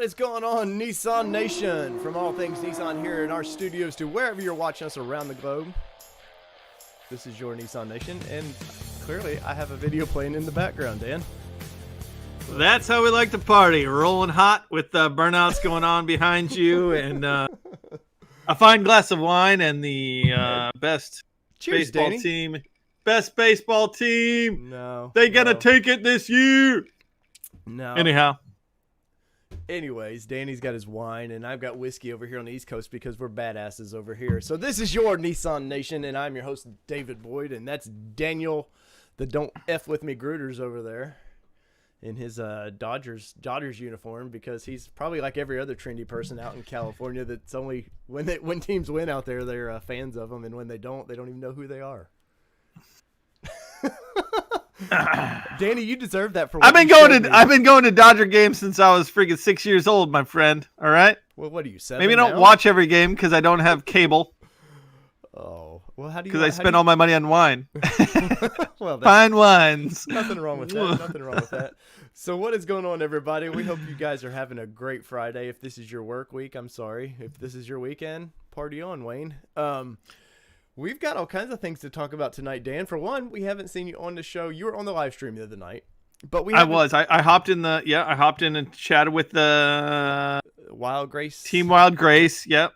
What is going on, Nissan Nation? From all things Nissan here in our studios to wherever you're watching us around the globe. This is your Nissan Nation, and clearly I have a video playing in the background, Dan. That's how we like to party, rolling hot with burnouts going on behind you, and a fine glass of wine, and the best Cheers, baseball Danny. team. Best baseball team. No. They gonna take it this year. No. Anyhow. Anyways, Danny's got his wine, and I've got whiskey over here on the East Coast because we're badasses over here. So this is your Nissan Nation, and I'm your host, David Boyd, and that's Daniel, the Don't F With Me Grooters over there in his Dodgers uniform, because he's probably like every other trendy person out in California that's only, when teams win out there, they're fans of them, and when they don't even know who they are. Danny, you deserve that for what I've been going to Dodger games since I was freaking 6 years old, my friend. All right. Well, what are you, 7 Maybe now? don't watch every game because I don't have cable. Oh, well, how do you? Because I spend all my money on wine. Well, that's Fine wines. nothing wrong with that. Nothing wrong with that. So what is going on, everybody? We hope you guys are having a great Friday. If this is your work week, I'm sorry. If this is your weekend, party on, Wayne. We've got all kinds of things to talk about tonight, Dan. For one, we haven't seen you on the show. You were on the live stream the other night, but I hopped in and chatted with the Wild Grace Team Wild Grace. Yep.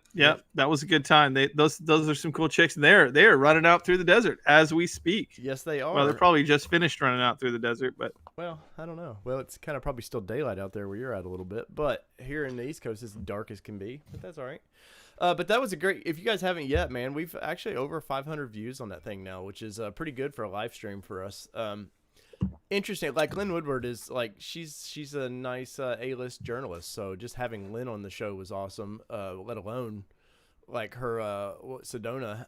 That was a good time. Those are some cool chicks, and they're running out through the desert as we speak. Yes, they are. Well, they're probably just finished running out through the desert, but well, I don't know. Well, it's kind of probably still daylight out there where you're at a little bit, but here in the East Coast, it's dark as can be. But that's all right. But that was a great. If you guys haven't yet, man, we've actually over 500 views on that thing now, which is pretty good for a live stream for us. Interesting. Like Lynn Woodward is like she's a nice A-list journalist, so just having Lynn on the show was awesome. Let alone like her Sedona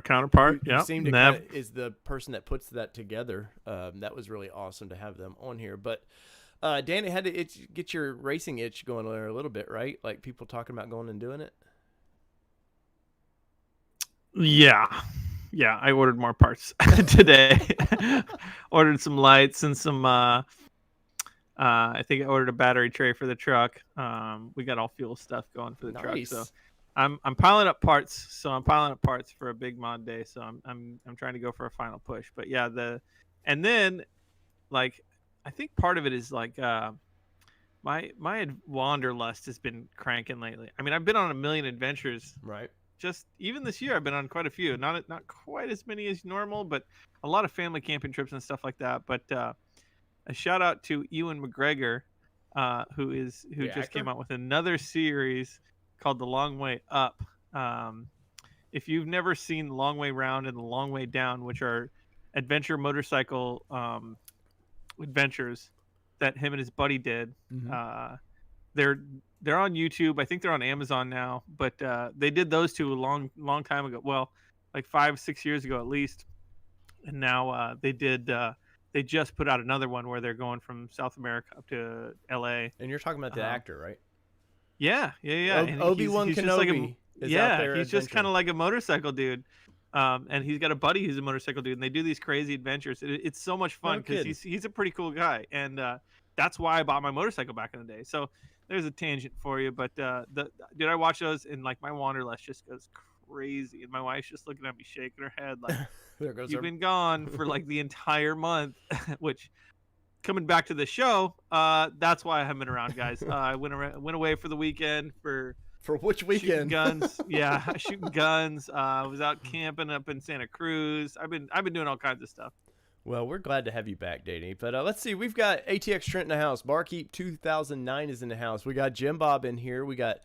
counterpart. Yeah, seemed to kinda, is the person that puts that together. That was really awesome to have them on here. But Danny had to get your racing itch going there a little bit, right? Like people talking about going and doing it. Yeah, I ordered more parts today. Ordered some lights and some. I think I ordered a battery tray for the truck. We got all fuel stuff going for the truck, so I'm piling up parts. So I'm piling up parts for a big mod day. So I'm trying to go for a final push. But yeah, and then like I think part of it is like my wanderlust has been cranking lately. I mean, I've been on a million adventures. Right. Just even this year, I've been on quite a few. Not quite as many as normal, but a lot of family camping trips and stuff like that. But a shout out to Ewan McGregor, who just came out with another series called The Long Way Up. If you've never seen The Long Way Round and The Long Way Down, which are adventure motorcycle adventures that him and his buddy did, they're on YouTube. I think they're on Amazon now, but they did those two a long time ago. Well, like 5-6 years ago at least. And now they just put out another one where they're going from South America up to LA. And you're talking about the actor, right? Yeah. Obi-Wan Kenobi is out there. He's just kind of like a motorcycle dude. And he's got a buddy who's a motorcycle dude, and they do these crazy adventures. It's so much fun because he's a pretty cool guy, and that's why I bought my motorcycle back in the day. So there's a tangent for you, but I watch those, and like my wanderlust just goes crazy, and my wife's just looking at me shaking her head like, "You've been gone for like the entire month," which. Coming back to the show, that's why I haven't been around, guys. I went away for the weekend for which weekend? Shooting guns. Yeah, shooting guns. I was out camping up in Santa Cruz. I've been doing all kinds of stuff. Well, we're glad to have you back, Danny. But let's see. We've got ATX Trent in the house. Barkeep 2009 is in the house. We got Jim Bob in here. We got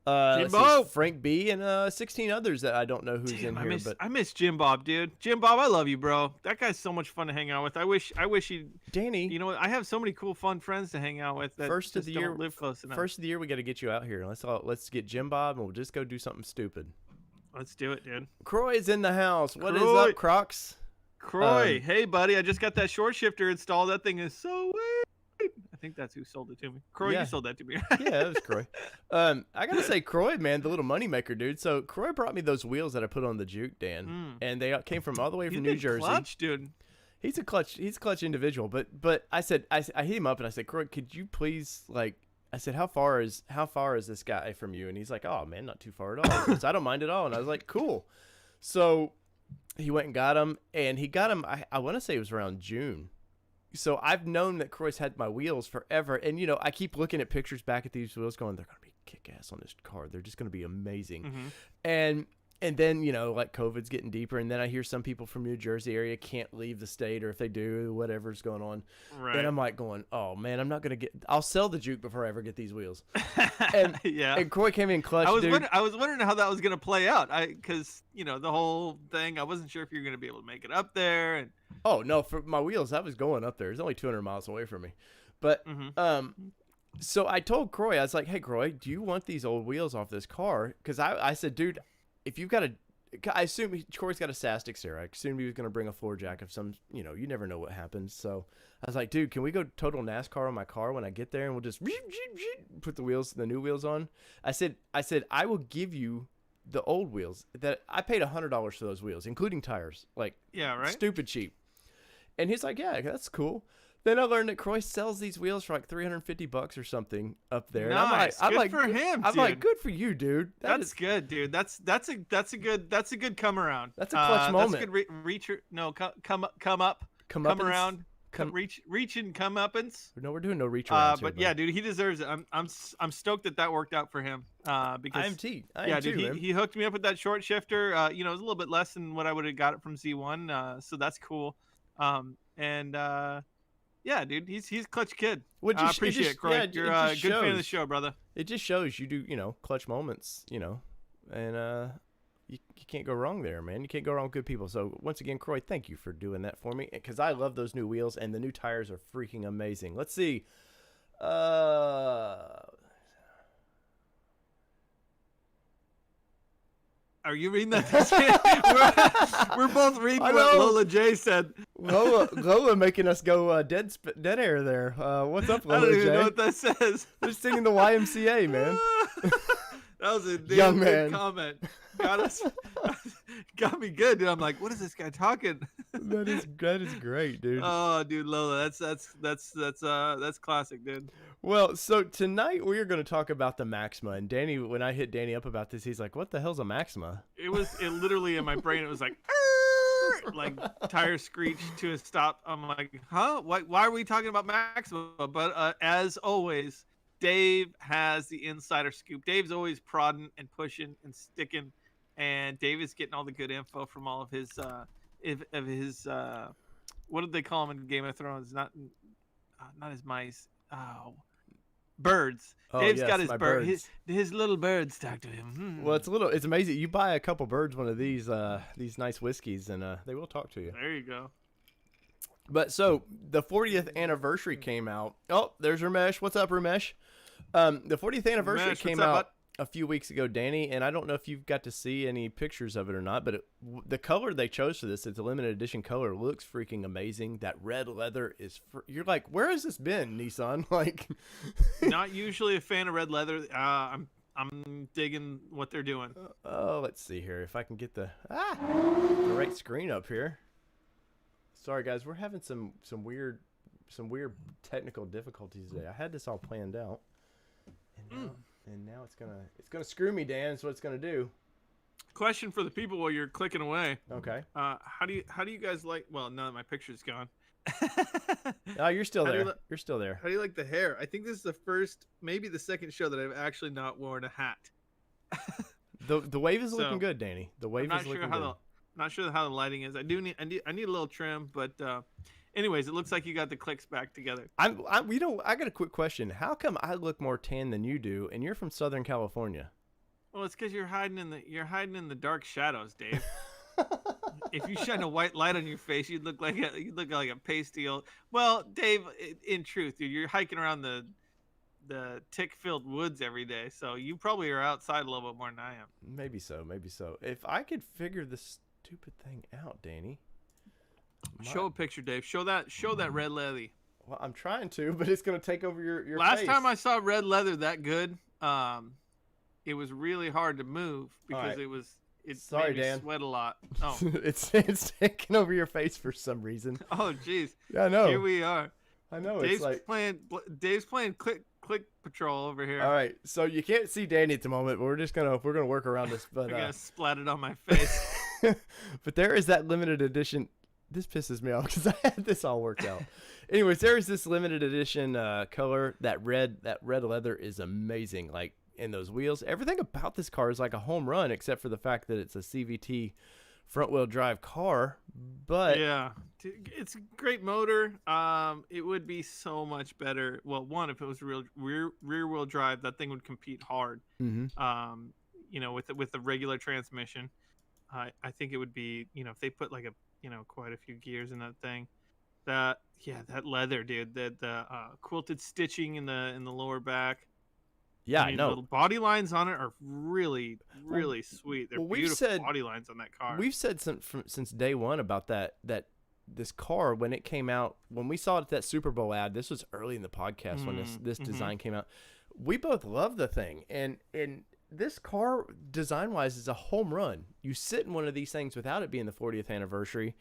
Frank B and 16 others that I don't know who's in here. I miss Jim Bob, dude. Jim Bob, I love you, bro. That guy's so much fun to hang out with. I wish he. Danny, you know, I have so many cool, fun friends to hang out with. That first of the year, live close enough. First of the year, we got to get you out here. Let's get Jim Bob, and we'll just go do something stupid. Let's do it, dude. Croy's in the house. What is up, Crocs? Croy, hey buddy, I just got that short shifter installed. That thing is so weird. I think that's who sold it to me. Croy, you sold that to me. Yeah, it was Croy. I gotta say, Croy, man, the little moneymaker dude. So Croy brought me those wheels that I put on the Juke, Dan, and they came from all the way from New Jersey. Clutch, dude. He's a clutch individual. But I said, I hit him up and I said, Croy, could you please like I said, how far is this guy from you? And he's like, oh man, not too far at all. He goes, I don't mind at all. And I was like, cool. So he went and got him, and he got him. I want to say it was around June. So I've known that Croy's had my wheels forever, and I keep looking at pictures back at these wheels, going, they're gonna be kick ass on this car. They're just gonna be amazing. Mm-hmm. And then, like COVID's getting deeper, and then I hear some people from New Jersey area can't leave the state, or if they do, whatever's going on. Right. And I'm like going, oh man, I'm not gonna I'll sell the Juke before I ever get these wheels. And yeah. And Croy came in clutch. I was wondering how that was gonna play out. Because the whole thing, I wasn't sure if you were gonna be able to make it up there. And oh no, for my wheels, I was going up there. It's only 200 miles away from me, but so I told Croy, I was like, hey Croy, do you want these old wheels off this car? Because I said, dude, if you've got I assume Corey's got a SAST Xterra. I assumed he was going to bring a floor jack of some, you never know what happens. So I was like, dude, can we go total NASCAR on my car when I get there, and we'll just put the new wheels on? I said, I will give you the old wheels that I paid $100 for those wheels, including tires. Like, yeah, right? Stupid cheap. And he's like, yeah, that's cool. Then I learned that Croy sells these wheels for like $350 or something up there. Nice. And good for him. I'm dude. like, good for you, dude. That's good, dude. That's a good come around. That's a clutch moment. That's a good come around. Reach and come uppance. No, we're doing no reach around. But yeah, dude, he deserves it. I'm stoked that worked out for him. Because dude, he hooked me up with that short shifter. It was a little bit less than what I would have got it from Z1. So that's cool. Yeah, dude, he's a clutch kid. I appreciate it, Croy. You're a good fan of the show, brother. It just shows you do, clutch moments, and you can't go wrong there, man. You can't go wrong with good people. So once again, Croy, thank you for doing that for me, because I love those new wheels, and the new tires are freaking amazing. Let's see. Are you reading that? we're both reading what Lola J said. Lola making us go dead air there. What's up, Lola J? I don't even know what that says. They're singing the YMCA, man. That was a damn good comment. Got me good, dude. I'm like, what is this guy talking? That is great, dude. Oh, dude, Lola, that's classic, dude. Well, so tonight we are going to talk about the Maxima, and Danny, when I hit Danny up about this, he's like, "What the hell's a Maxima?" It literally in my brain. It was like tire screech to a stop. I'm like, huh? Why are we talking about Maxima? But as always, Dave has the insider scoop. Dave's always prodding and pushing and sticking, and Dave is getting all the good info from all of his what did they call him in Game of Thrones? Not his mice. Oh, birds. Dave's got his birds. His little birds talk to him. Well, it's amazing. You buy a couple birds one of these nice whiskeys, and they will talk to you. There you go. But so the 40th anniversary came out. Oh, there's Ramesh. What's up, Ramesh? The 40th anniversary came out a few weeks ago, Danny, and I don't know if you've got to see any pictures of it or not, but the color they chose for this, it's a limited edition color, looks freaking amazing. That red leather is you're like, where has this been, Nissan? Like, not usually a fan of red leather. I'm digging what they're doing. Let's see here if I can get the right screen up here. Sorry guys, we're having some weird technical difficulties today. I had this all planned out, and now it's gonna screw me, Dan. That's what it's gonna do. Question for the people while you're clicking away. Okay. How do you guys like? Well, no, my picture's gone. Oh, you're still there. You're still there. How do you like the hair? I think this is the first, maybe the second show that I've actually not worn a hat. The wave is looking good, Danny. The wave is looking good. Not sure how the lighting is. I need a little trim, but anyways, it looks like you got the clicks back together. I got a quick question. How come I look more tan than you do, and you're from Southern California? Well, it's because you're hiding in the dark shadows, Dave. If you shine a white light on your face, you'd look like a pasty old. Well, Dave, in truth, dude, you're hiking around the tick-filled woods every day, so you probably are outside a little bit more than I am. Maybe so. If I could figure this stupid thing out, Danny. Show a picture, Dave. Show that red leather. Well, I'm trying to, but it's gonna take over your Last face. time I saw red leather that good, it was really hard to move because it Sorry, made me Dan. sweat a lot. Oh, it's taking over your face for some reason. Oh, jeez. Yeah, I know. Here we are. I know. Dave's it's like playing click patrol over here. All right, so you can't see Danny at the moment, but we're gonna work around this. But I'm gonna splat it on my face. but there is that limited edition. This pisses me off because I had this all worked out. Anyways, there is this limited edition color. That red leather is amazing. Like, in those wheels, everything about this car is like a home run, except for the fact that it's a CVT front wheel drive car. But yeah, it's a great motor. It would be so much better. Well, one, if it was rear wheel drive, that thing would compete hard. You know, with the regular transmission. I think it would be, you know, if they put like quite a few gears in that thing. That leather, dude. The quilted stitching in the lower back. Yeah, I mean, I know. little body lines on it are really sweet. They're beautiful body lines on that car. We've said since day one about that this car, when it came out, when we saw it at that Super Bowl ad. This was early in the podcast when this design came out. We both love the thing, and this car design wise is a home run. You sit in one of these things without it being the 40th anniversary.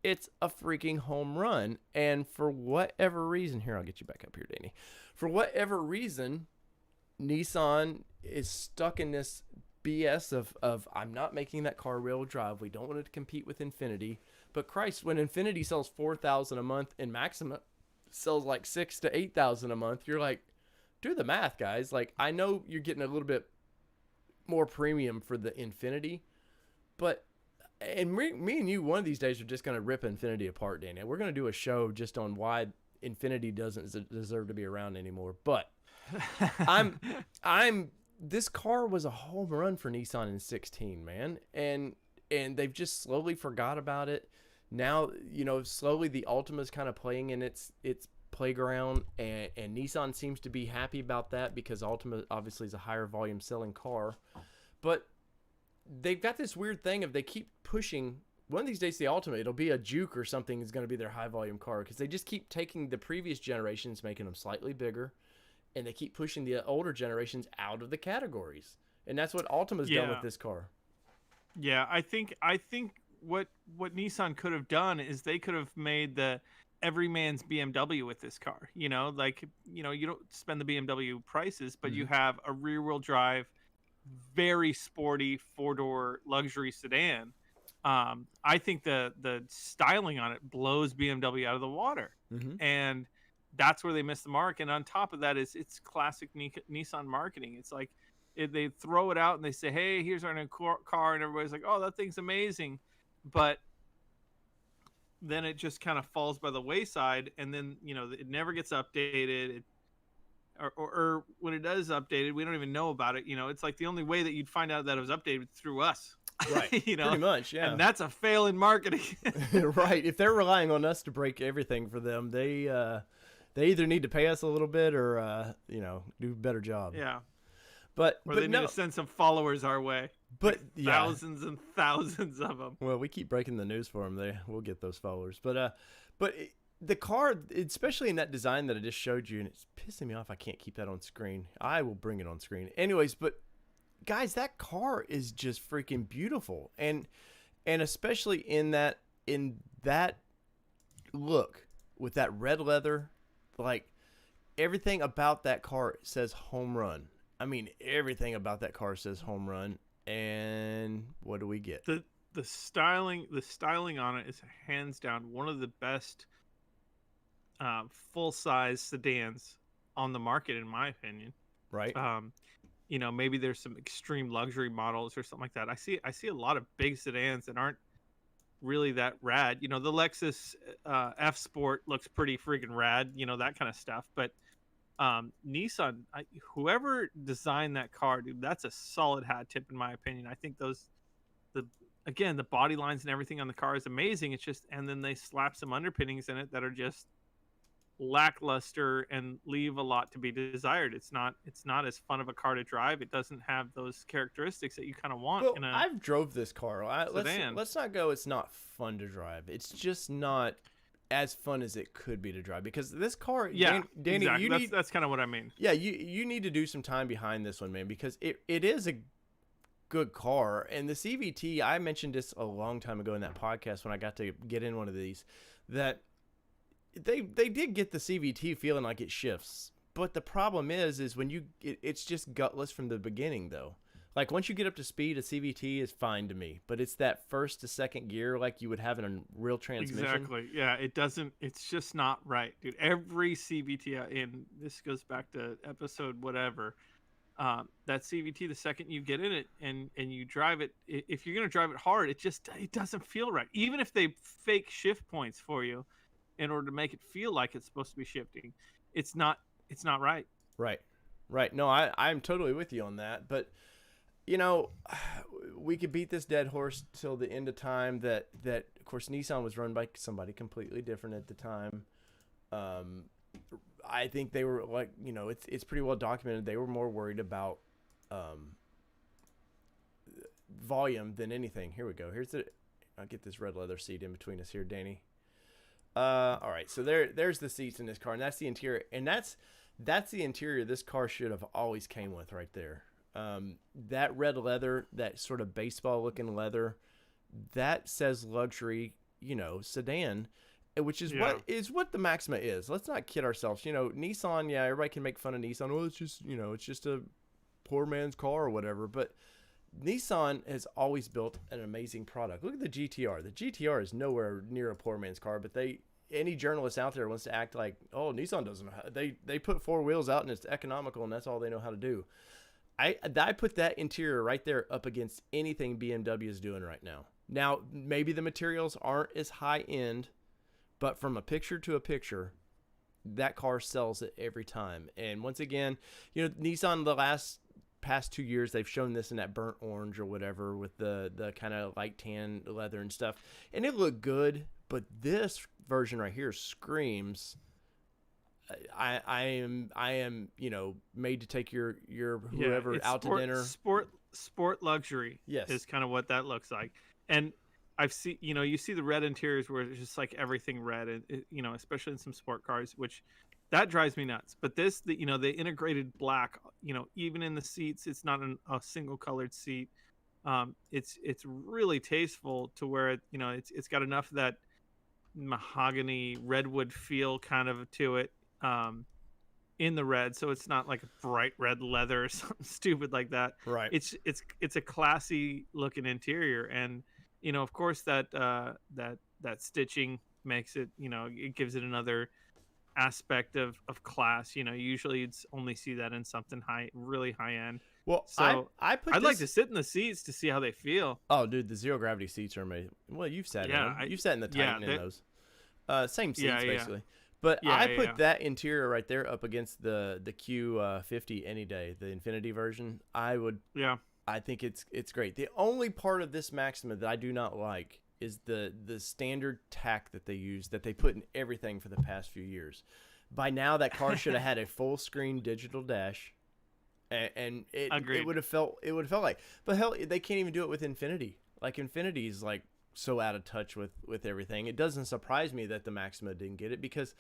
It's a freaking home run. And for whatever reason, here, I'll get you back up here, Danny. For whatever reason, Nissan is stuck in this BS of I'm not making that car real drive. We don't want it to compete with Infiniti. But Christ, when Infiniti sells 4,000 a month and Maxima sells like 6,000 to 8,000 a month, you're like, do the math, guys. Like, I know you're getting a little bit more premium for the Infiniti, but me and you one of these days are just going to rip Infiniti apart, Danny. We're going to do a show just on why Infiniti doesn't deserve to be around anymore. But this car was a home run for Nissan in 16, man. And they've just slowly forgot about it. Now, you know, slowly the Altima's kind of playing in its playground, and Nissan seems to be happy about that because Altima obviously is a higher volume selling car. But they've got this weird thing of they keep pushing. One of these days, the Altima, it'll be a Juke or something is going to be their high volume car, because they just keep taking the previous generations, making them slightly bigger, and they keep pushing the older generations out of the categories. And that's what Altima's done with this car. Yeah, I think what Nissan could have done is they could have made the everyman's BMW with this car. You know, like, you know, you don't spend the BMW prices, but you have a rear wheel drive, very sporty 4-door luxury sedan. I think the styling on it blows BMW out of the water, and that's where they missed the mark. And on top of that is it's classic Nissan marketing. It's like they throw it out and they say, "Hey, here's our new car," and everybody's like, "Oh, that thing's amazing," but then it just kind of falls by the wayside, and then, you know, it never gets updated. Or when it does updated, we don't even know about it. You know, it's like the only way that you'd find out that it was updated through us. Right. You know, pretty much, yeah. And that's a fail in marketing. Right. If they're relying on us to break everything for them, they either need to pay us a little bit or you know, do a better job. Yeah. But they need to send some followers our way. But like thousands and thousands of them. Well, we keep breaking the news for them. We'll get those followers. But the car, especially in that design that I just showed you, and it's pissing me off I can't keep that on screen. I will bring it on screen. Anyways, but guys, that car is just freaking beautiful. And especially in that look with that red leather, like everything about that car says home run. I mean, everything about that car says home run. And what do we get? The styling on it is hands down one of the best full-size sedans on the market, in my opinion. Right. You know, maybe there's some extreme luxury models or something like that. I see a lot of big sedans that aren't really that rad. You know, the Lexus F Sport looks pretty freaking rad, you know, that kind of stuff. But Nissan, whoever designed that car, dude, that's a solid hat tip in my opinion. I think the body lines and everything on the car is amazing. It's just, and then they slap some underpinnings in it that are just lackluster and leave a lot to be desired. It's not as fun of a car to drive. It doesn't have those characteristics that you kind of want. Well, I've drove this car. Sedan. Let's not go it's not fun to drive. It's just not as fun as it could be to drive, because this car, Danny, exactly. That's kind of what I mean. Yeah, you need to do some time behind this one, man, because it is a good car. And the CVT, I mentioned this a long time ago in that podcast when I got to get in one of these, that they did get the CVT feeling like it shifts But the problem is when it's just gutless from the beginning, though. Like, once you get up to speed, a CVT is fine to me. But it's that first to second gear like you would have in a real transmission. Exactly. Yeah, it doesn't. It's just not right, dude. Every CVT, and this goes back to episode whatever. That CVT, the second you get in it and you drive it, if you're gonna drive it hard, it doesn't feel right. Even if they fake shift points for you in order to make it feel like it's supposed to be shifting, it's not right. Right. No, I'm totally with you on that. But you know, we could beat this dead horse till the end of time. That of course Nissan was run by somebody completely different at the time. I think they were like, you know, it's pretty well documented. They were more worried about volume than anything. Here we go. I'll get this red leather seat in between us here, Danny. All right, so there's the seats in this car, and that's the interior, and that's the interior this car should have always came with right there. That red leather, that sort of baseball looking leather, that says luxury, you know, sedan, which is what the Maxima is. Let's not kid ourselves. You know, Nissan, yeah, everybody can make fun of Nissan. Well, it's just, you know, it's just a poor man's car or whatever. But Nissan has always built an amazing product. Look at the GTR. The GTR is nowhere near a poor man's car, but any journalist out there wants to act like, oh, Nissan doesn't know how. They put four wheels out and it's economical and that's all they know how to do. I put that interior right there up against anything BMW is doing right now. Now, maybe the materials aren't as high end, but from a picture to a picture, that car sells it every time. And once again, you know, Nissan past 2 years, they've shown this in that burnt orange or whatever with the kind of light tan leather and stuff. And it looked good, but this version right here screams, I am, you know, made to take your whoever out to dinner. Sport luxury. Yes. Is kind of what that looks like. And I've seen, you know, you see the red interiors where it's just like everything red, and you know, especially in some sport cars, which that drives me nuts. But you know, the integrated black, you know, even in the seats, it's not a single colored seat. It's really tasteful to where you know, it's got enough of that mahogany redwood feel kind of to it. In the red, so it's not like a bright red leather or something stupid like that. Right. It's a classy looking interior, and you know, of course, that stitching makes it, you know, it gives it another aspect of class. You know, usually you'd only see that in something really high end. Well, so I'd like to sit in the seats to see how they feel. Oh, dude, the zero gravity seats are amazing. Well, you've sat in them. You've sat in the Titan in those. Same seats basically. But I put that interior right there up against the Q50 any day, the Infinity version. I would. Yeah. I think it's great. The only part of this Maxima that I do not like is the standard tack that they use, that they put in everything for the past few years. By now, that car should have had a full screen digital dash, and it would have felt like. But hell, they can't even do it with Infinity. Like, Infinity is like so out of touch with everything. It doesn't surprise me that the Maxima didn't get it, because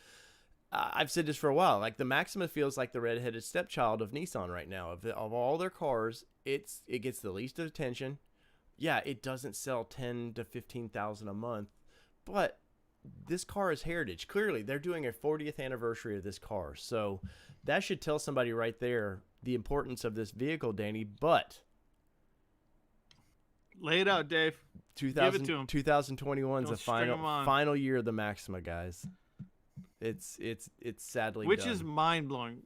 I've said this for a while. Like, the Maxima feels like the redheaded stepchild of Nissan right now. Of all their cars, it gets the least attention. Yeah, it doesn't sell 10 to 15,000 a month, but this car is heritage. Clearly, they're doing a 40th anniversary of this car, so that should tell somebody right there the importance of this vehicle, Danny. But lay it out, Dave. Give it to him. 2021 is the final year of the Maxima, guys. It's sadly which done. Is mind blowing,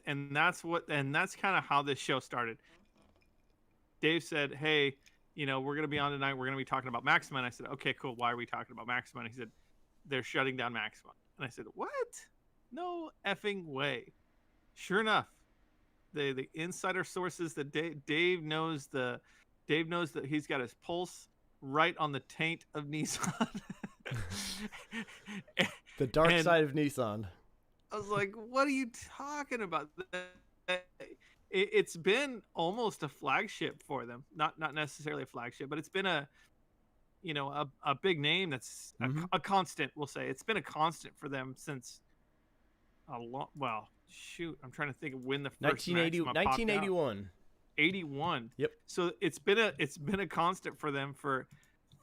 and that's kind of how this show started. Dave said, "Hey, you know, we're gonna be on tonight. We're gonna be talking about Maxima." And I said, "Okay, cool. Why are we talking about Maxima?" And he said, "They're shutting down Maxima." And I said, "What? No effing way!" Sure enough, the insider sources that Dave knows that he's got his pulse right on the taint of Nissan. The dark side of Nissan. I was like, what are you talking about? It's been almost a flagship for them. Not necessarily a flagship, but it's been a big name that's a constant, we'll say. It's been a constant for them since a long, well, shoot, I'm trying to think of when the first 1981. 81. Yep. So it's been a constant for them for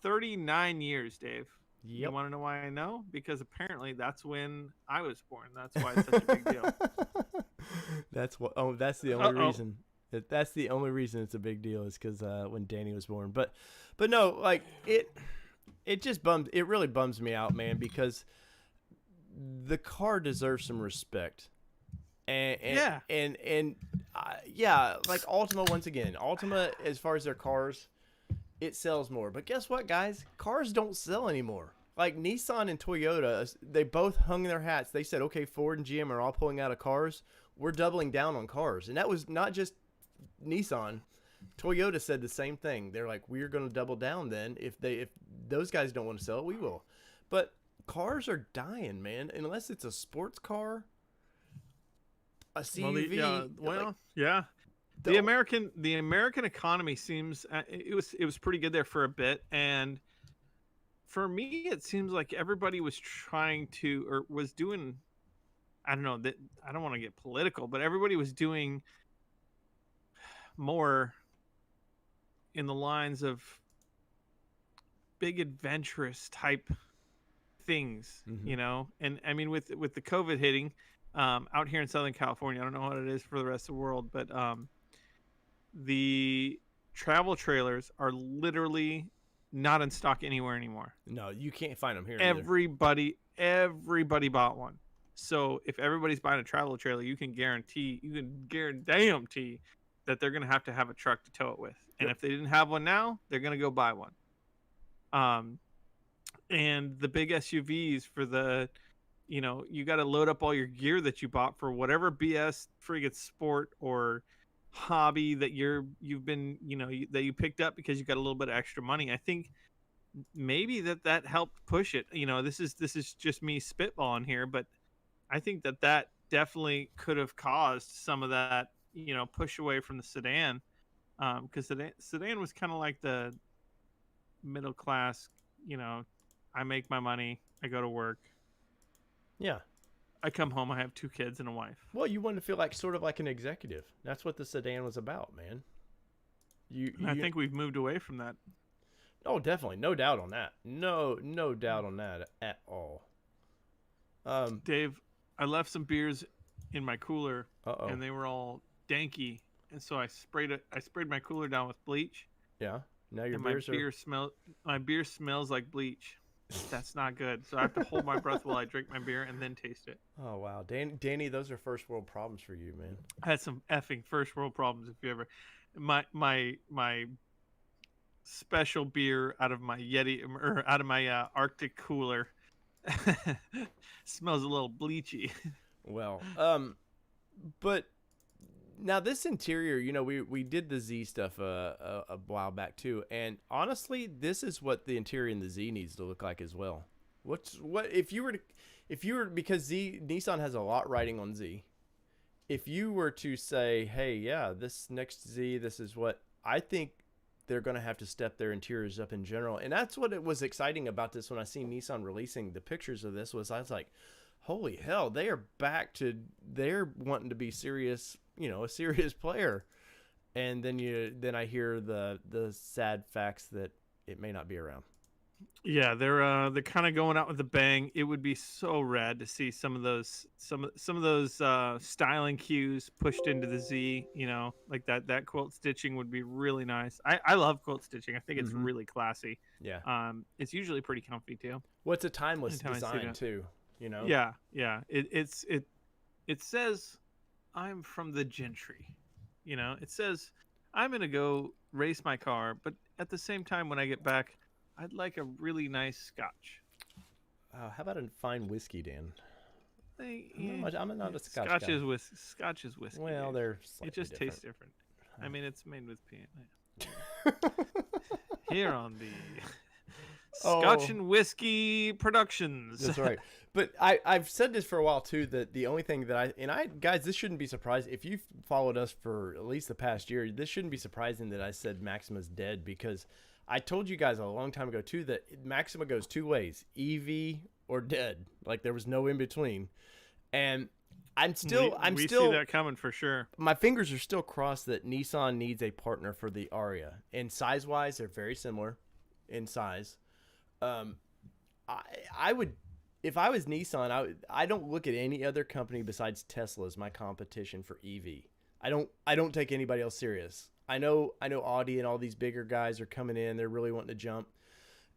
39 years, Dave. You Yep. want to know why I know? Because apparently that's when I was born. That's why it's such a big deal. That's what. Oh, that's the only Uh-oh. reason. That's the only reason it's a big deal is because when Danny was born. But no, like it just bums. It really bums me out, man, because the car deserves some respect. Yeah. Yeah, like Altima once again. Altima, as far as their cars, it sells more. But guess what, guys? Cars don't sell anymore. Like Nissan and Toyota, they both hung their hats. They said, okay, Ford and GM are all pulling out of cars. We're doubling down on cars. And that was not just Nissan. Toyota said the same thing. They're like, we're going to double down then. If those guys don't want to sell it, we will. But cars are dying, man. Unless it's a sports car, a CUV. Yeah. The American economy seems it was pretty good there for a bit, and for me it seems like everybody was trying to or was doing, I don't know, that I don't want to get political, but everybody was doing more in the lines of big adventurous type things, and I mean with the COVID hitting out here in Southern California, I don't know what it is for the rest of the world, but the travel trailers are literally not in stock anywhere anymore. No, you can't find them here. Everybody bought one. So if everybody's buying a travel trailer, you can guarantee that they're going to have a truck to tow it with. And Yep. if they didn't have one now, they're going to go buy one. And the big SUVs for the, you got to load up all your gear that you bought for whatever BS friggin' sport or hobby that you've been, that you picked up because you got a little bit of extra money. I think maybe that helped push it. This is just me spitballing here, but I think that definitely could have caused some of that, push away from the sedan, because the sedan was kind of like the middle class. I make my money, I go to work, Yeah. I come home, I have 2 kids and a wife. Well, you wanted to feel like sort of like an executive. That's what the sedan was about, man. I think we've moved away from that. Oh, definitely, no doubt on that. No doubt on that at all. Dave, I left some beers in my cooler, Uh-oh. and they were all danky, and so I sprayed my cooler down with bleach. Yeah. Now your And beers my beer smells like bleach. That's not good. So I have to hold my breath while I drink my beer and then taste it. Oh wow, Danny, those are first world problems for you, man. I had some effing first world problems. If you ever, my special beer out of my Yeti or out of my Arctic cooler smells a little bleachy. Well, but now this interior, we did the Z stuff a while back too, and honestly, this is what the interior in the Z needs to look like as well. What if you were because Nissan has a lot riding on Z. If you were to say, hey, yeah, this next Z, this is what I think they're going to have to step their interiors up in general, and that's what it was exciting about this when I seen Nissan releasing the pictures of this was I was like, holy hell, they're wanting to be serious, a serious player. And then I hear the sad facts that it may not be around. Yeah, they're kind of going out with a bang. It would be so rad to see some of those styling cues pushed into the Z. Like that quilt stitching would be really nice. I love quilt stitching. I think it's really classy. Yeah. It's usually pretty comfy too. Well, it's a timeless Anytime I see design that. too. Yeah. It says I'm from the gentry. It says I'm gonna go race my car, but at the same time, when I get back, I'd like a really nice scotch. How about a fine whiskey, Dan? I'm not a scotch Scotch guy. Scotch is whiskey. Well, Dave. they're It just slightly tastes different. I mean, it's made with here on the Scotch and Whiskey Productions. That's right. But I've said this for a while too, that the only thing that guys, this shouldn't be surprising if you've followed us for at least the past year. This shouldn't be surprising that I said Maxima's dead, because I told you guys a long time ago too that Maxima goes 2 ways: EV or dead. Like there was no in between. And we see that coming for sure. My fingers are still crossed that Nissan needs a partner for the Aria. And size-wise, they're very similar in size. I would, if I was Nissan, I don't look at any other company besides Tesla as my competition for EV. I don't take anybody else serious. I know Audi and all these bigger guys are coming in. They're really wanting to jump.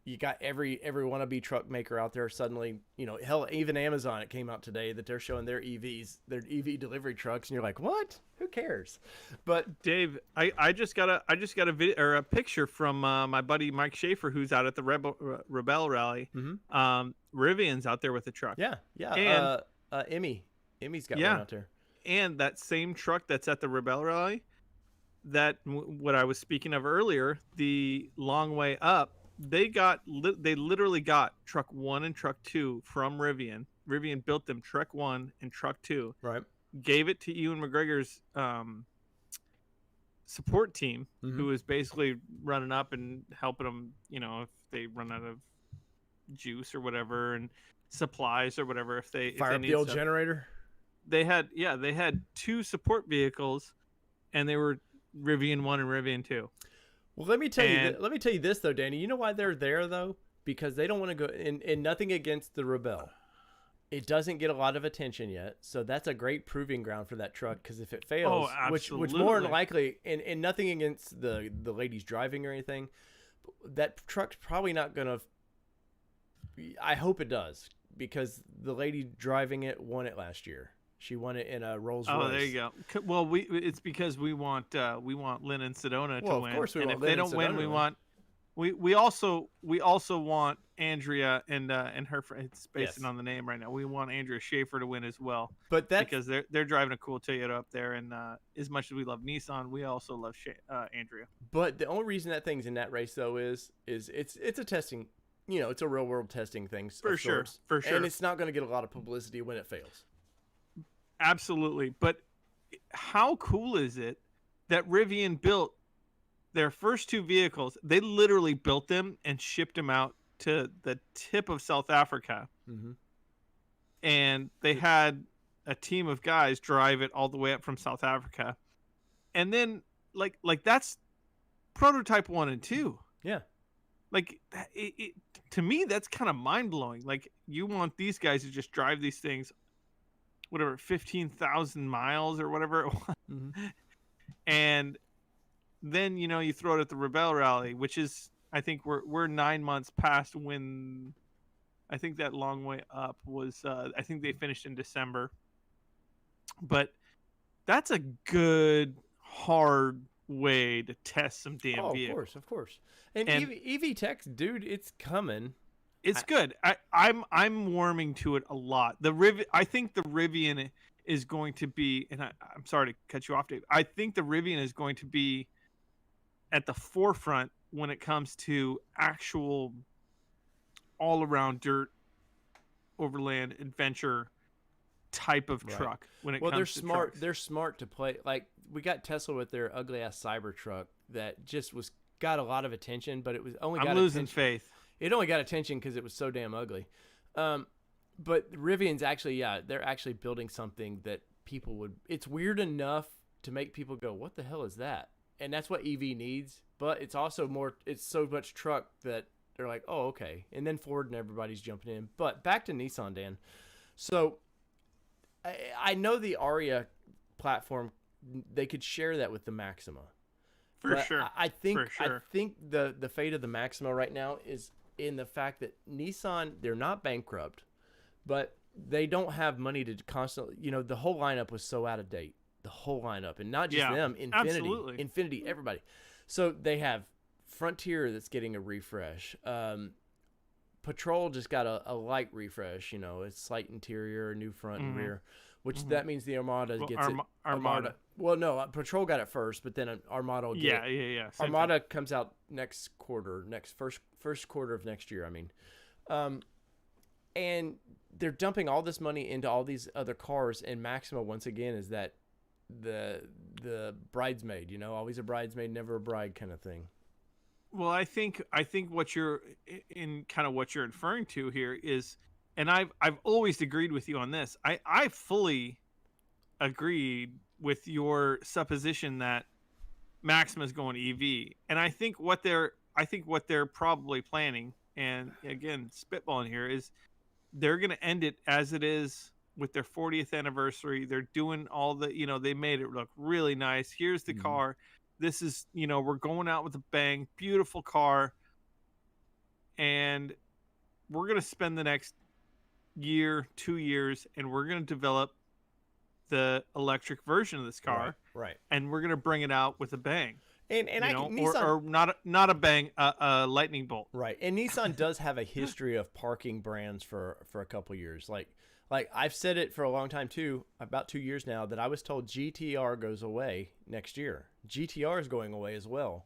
You got every wannabe truck maker out there suddenly, hell, even Amazon, it came out today that they're showing their EVs, their EV delivery trucks, and you're like, what? Who cares? But Dave, I just got a video or a picture from my buddy Mike Schaefer, who's out at the Rebel Rally. Rivian's out there with the truck. Yeah, And Emmy's got one out there. And that same truck that's at the Rebel Rally, what I was speaking of earlier, the Long Way Up. They literally got truck 1 and truck 2 from Rivian. Rivian built them truck 1 and truck 2. Right. Gave it to Ewan McGregor's support team, who is basically running up and helping them, if they run out of juice or whatever and supplies or whatever. If they fire up the old generator. They had 2 support vehicles, and they were Rivian 1 and Rivian 2. Well, let me tell you this though, Danny. You know why they're there though? Because they don't want to go and nothing against the Rebel. It doesn't get a lot of attention yet, so that's a great proving ground for that truck. Because if it fails, which more than likely, and nothing against the ladies driving or anything, that truck's probably not gonna. I hope it does, because the lady driving it won it last year. She won it in a Rolls Royce. Oh, there you go. Well, it's because we want Lynn and Sedona to win. Of course we and want if Lynn they don't win, we want we also want Andrea and her friend. It's based on the name right now. We want Andrea Schaefer to win as well. But because they're driving a cool Toyota up there, and as much as we love Nissan, we also love Andrea. But the only reason that thing's in that race though is it's a testing. It's a real world testing thing. For sure. And it's not going to get a lot of publicity when it fails. Absolutely. But how cool is it that Rivian built their first 2 vehicles? They literally built them and shipped them out to the tip of South Africa. And they had a team of guys drive it all the way up from South Africa. And then like that's prototype 1 and 2. Yeah. Like to me, that's kind of mind blowing. Like, you want these guys to just drive these things, whatever, 15,000 miles or whatever it was. And then, you throw it at the Rebel Rally, which is, I think we're 9 months past when I think that Long Way Up was, I think they finished in December. But that's a good, hard way to test some damn vehicles. Of course. And EV Tech's, dude, it's coming. It's good. I'm warming to it a lot. I think the Rivian is going to be, and I'm sorry to cut you off, Dave. I think the Rivian is going to be at the forefront when it comes to actual all-around dirt, overland adventure type of truck. When it comes they're to smart. trucks. They're smart to play. Like, we got Tesla with their ugly ass Cybertruck that just got a lot of attention, but it was only. I'm losing faith. It only got attention because it was so damn ugly. But Rivian's actually, they're actually building something that people would. It's weird enough to make people go, "What the hell is that?" And that's what EV needs. But it's also more. It's so much truck that they're like, "Oh, okay." And then Ford and everybody's jumping in. But back to Nissan, Dan. So I know the Aria platform, they could share that with the Maxima. For sure. I think the fate of the Maxima right now is in the fact that Nissan, they're not bankrupt, but they don't have money to constantly, the whole lineup was so out of date. The whole lineup, and not just them, Infinity, everybody. So they have Frontier that's getting a refresh. Patrol just got a light refresh, it's slight interior, new front and rear, which that means the Armada gets it. Armada. Well, no, Patrol got it first, but then Armada will get it. Yeah. Armada comes out next quarter, first quarter of next year, I mean. And they're dumping all this money into all these other cars, and Maxima, once again, is that the bridesmaid, always a bridesmaid, never a bride kind of thing. Well, I think what you're inferring to here is, and I've always agreed with you on this. I fully agreed with your supposition that Maxima's going EV, and I think what they're probably planning, and again, spitballing here, is they're going to end it as it is with their 40th anniversary. They're doing all the, they made it look really nice. Here's the car. This is, we're going out with a bang. Beautiful car. And we're going to spend the next year, 2 years, and we're going to develop the electric version of this car. Right. And we're going to bring it out with a bang. And Nissan, or not a bang, a lightning bolt. Right. And Nissan does have a history of parking brands for a couple years. Like I've said it for a long time too, about 2 years now, that I was told GTR goes away next year. GTR is going away as well,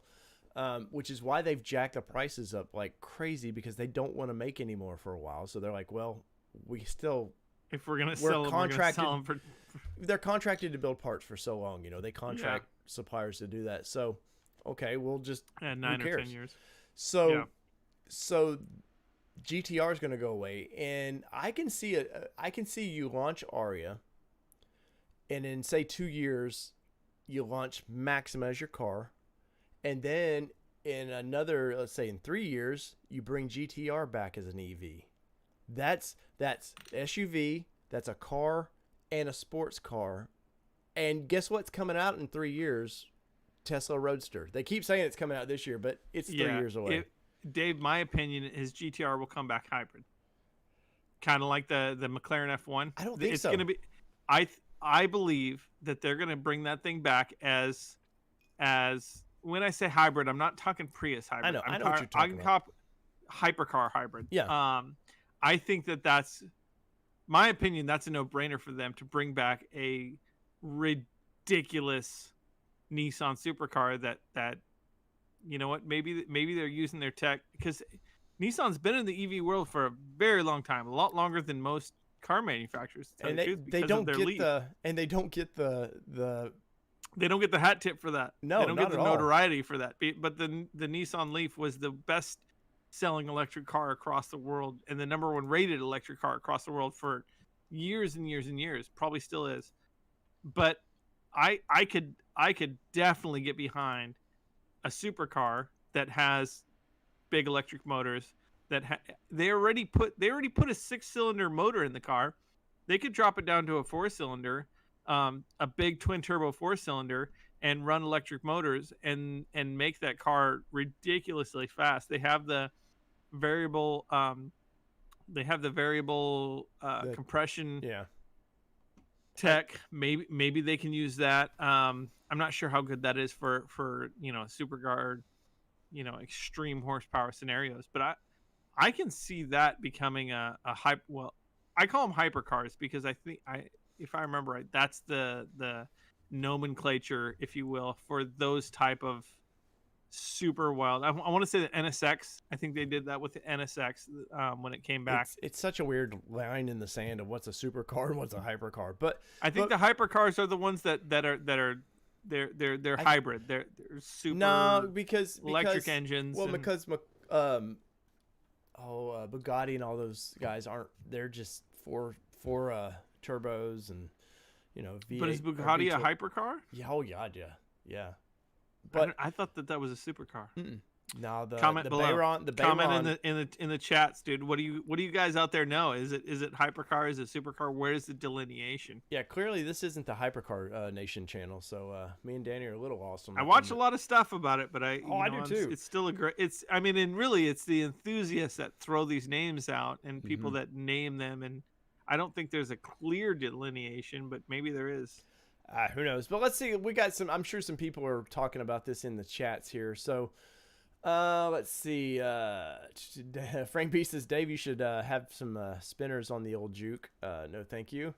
which is why they've jacked the prices up like crazy, because they don't want to make any more for a while. So they're like, well, if we're gonna sell them, we're gonna sell them for. They're contracted to build parts for so long. They contract suppliers to do that. So, okay, we'll just 9 or 10 years. So GTR is going to go away, and I can see you launch Aria, and in say 2 years, you launch Maxima as your car, and then in another, let's say in 3 years, you bring GTR back as an EV. That's SUV. That's a car and a sports car, and guess what's coming out in 3 years? Tesla Roadster. They keep saying it's coming out this year, but it's 3 years away. Dave, my opinion is GTR will come back hybrid, kind of like the McLaren F1. I don't think it's so. Going to be. I believe that they're going to bring that thing back as when I say hybrid, I'm not talking Prius hybrid. I know what you're talking about. Hypercar hybrid. Yeah. I think that's my opinion. That's a no-brainer for them to bring back a ridiculous Nissan supercar that you know what, maybe they're using their tech, because Nissan's been in the EV world for a very long time, a lot longer than most car manufacturers, and they don't get the they don't get the hat tip for that. No, they don't not get the at all. notoriety for that. But the Nissan Leaf was the best selling electric car across the world, and the #1 rated electric car across the world for years and years and years. Probably still is. But I could definitely get behind a supercar that has big electric motors. They already put a 6-cylinder motor in the car. They could drop it down to a 4-cylinder, a big twin turbo 4-cylinder, and run electric motors and make that car ridiculously fast. They have the variable compression tech. Maybe they can use that. I'm not sure how good that is for supercar, extreme horsepower scenarios, but I can see that becoming a hype. Well, I call them hypercars because if I remember right, that's the nomenclature, if you will, for those type of super wild. I want to say the NSX. I think they did that with the NSX when it came back. It's such a weird line in the sand of what's a supercar and what's a hypercar. But I think the hypercars are the ones that are they're hybrid. They're super because electric engines. Well, because Bugatti and all those guys aren't. They're just four turbos and V8. But is Bugatti a hypercar? Yeah. Oh yeah. But I thought that was a supercar. No, the comment below. Bayron, comment in the chats, dude. What do you guys out there know? Is it hypercar? Is it supercar? Where's the delineation? Yeah, clearly this isn't the Hypercar Nation channel. So me and Danny are a little awesome. I watch a lot of stuff about it, but I do too. It's still a great. It's the enthusiasts that throw these names out and people that name them, and I don't think there's a clear delineation, but maybe there is. Who knows? But let's see. We got some. I'm sure some people are talking about this in the chats here. So. Let's see. Frank B says, Dave, you should have some spinners on the old juke. No, thank you.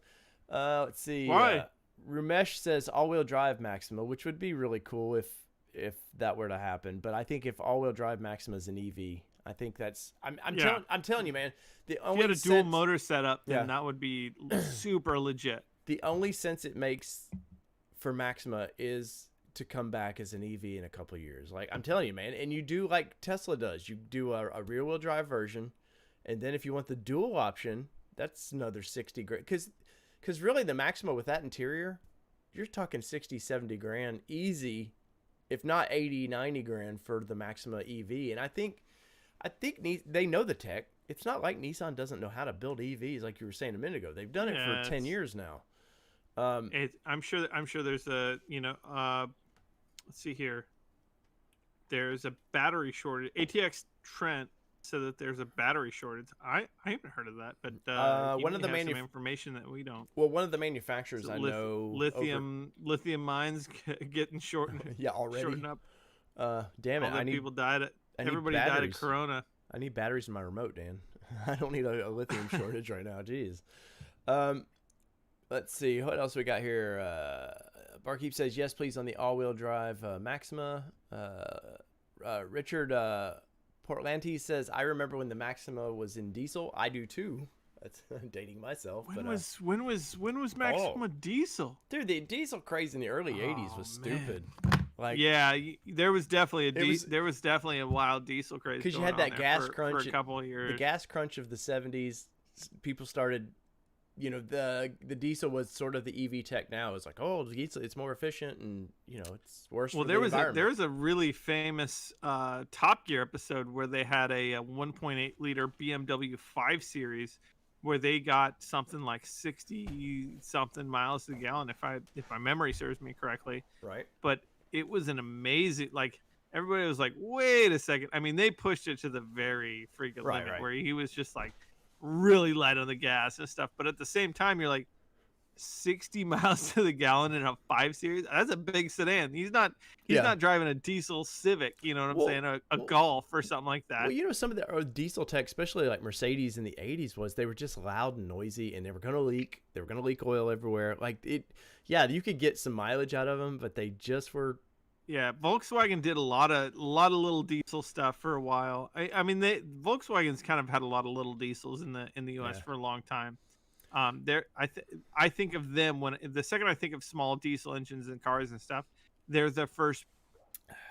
Let's see. Why? Ramesh says all-wheel drive Maxima, which would be really cool if that were to happen. But I think if all-wheel drive Maxima is an EV, I think that's. I'm telling you, man. The only if you had a dual motor setup, then that would be super legit. The only sense it makes for Maxima is to come back as an EV in a couple of years. Like, I'm telling you, man. And you do like Tesla does. You do a rear-wheel drive version, and then if you want the dual option, that's another 60 grand. Because really the Maxima with that interior, you're talking 60, 70 grand easy, if not 80, 90 grand for the Maxima EV. And I think I think they know the tech. It's not like Nissan doesn't know how to build EVs, like you were saying a minute ago. They've done it for 10 years now. I'm sure there's a let's see here. There's a battery shortage. ATX Trent said that there's a battery shortage. I haven't heard of that, but one of the some information that we don't. Well, one of the manufacturers I know, lithium mines getting shortened. Yeah, already. Shortened up. Damn it! People died. Everybody died of Corona. I need batteries in my remote, Dan. I don't need a lithium shortage right now. Jeez. Let's see what else we got here. Barkeep says yes, please, on the all-wheel drive Maxima. Richard Portlanti says I remember when the Maxima was in diesel. I do too. That's dating myself. When was Maxima diesel? Dude, the diesel craze in the early '80s was stupid. Like, yeah, there was definitely a wild diesel craze because you had that gas crunch for a couple of years. The gas crunch of the '70s. People started, the diesel was sort of the EV tech now. It's like, oh, diesel, it's more efficient, and it's worse. Well, for the environment. there was a really famous Top Gear episode where they had a 1.8 liter BMW 5 Series. Where they got something like 60 something miles to the gallon, if my memory serves me correctly. Right. But it was an amazing, like, everybody was like, wait a second. I mean, they pushed it to the very freaking limit where he was just like really light on the gas and stuff. But at the same time, you're like 60 miles to the gallon in a 5 Series. That's a big sedan. He's not driving a diesel Civic, you know what I'm saying? A Golf or something like that. Well, some of the diesel tech, especially like Mercedes in the 80s, was they were just loud and noisy, and they were going to leak. They were going to leak oil everywhere. Like you could get some mileage out of them, but they just were. Yeah, Volkswagen did a lot of little diesel stuff for a while. I mean, Volkswagen's kind of had a lot of little diesels in the US for a long time. I think of them the second I think of small diesel engines and cars and stuff, they're the first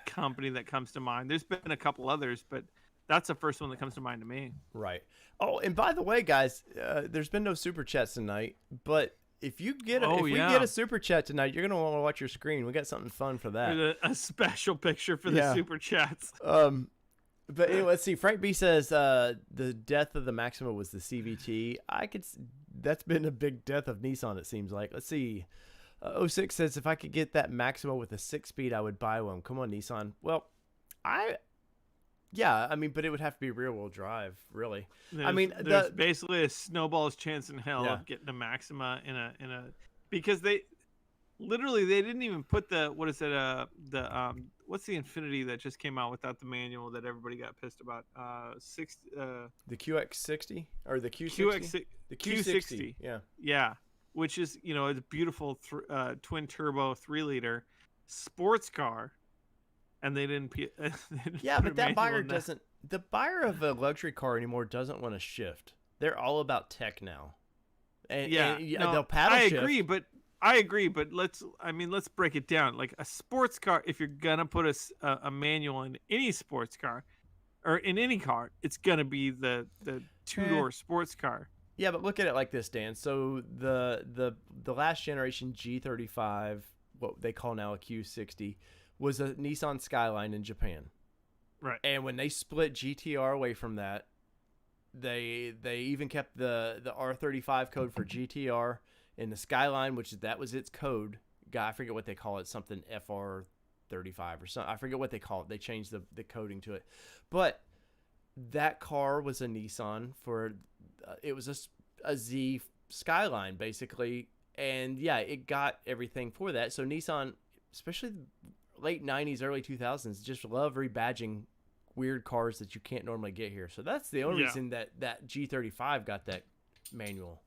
company that comes to mind. There's been a couple others, but that's the first one that comes to mind to me. Right. Oh, and by the way, guys, there's been no super chats tonight, but if we get a super chat tonight, you're gonna want to watch your screen. We got something fun for that. There's a special picture for the super chats. But anyway, let's see. Frank B says the death of the Maxima was the CVT. That's been a big death of Nissan, it seems like. Let's see. 06 says if I could get that Maxima with a 6-speed, I would buy one. Come on, Nissan. Well, but it would have to be rear-wheel drive, really. There's basically a snowball's chance in hell of getting a Maxima in a because they didn't even put what's the Infinity that just came out without the manual that everybody got pissed about? The QX60 or the Q60? The Q60. Yeah. Which is, a beautiful twin turbo 3-liter sports car. And they didn't. But that buyer doesn't. The buyer of a luxury car anymore doesn't want to shift. They're all about tech now. And they'll paddle shift. I agree, but let's break it down. Like a sports car, if you're gonna put a manual in any sports car, or in any car, it's gonna be the 2-door sports car. Yeah, but look at it like this, Dan. So the last generation G35, what they call now a Q60, was a Nissan Skyline in Japan. Right. And when they split GTR away from that, they even kept the R35 code for GTR. In the Skyline, that was its code. I forget what they call it, something FR35 or something. I forget what they call it. They changed the coding to it. But that car was a Nissan it was a Z Skyline, basically. And, it got everything for that. So Nissan, especially late 90s, early 2000s, just love rebadging weird cars that you can't normally get here. So that's the only reason that G35 got that manual.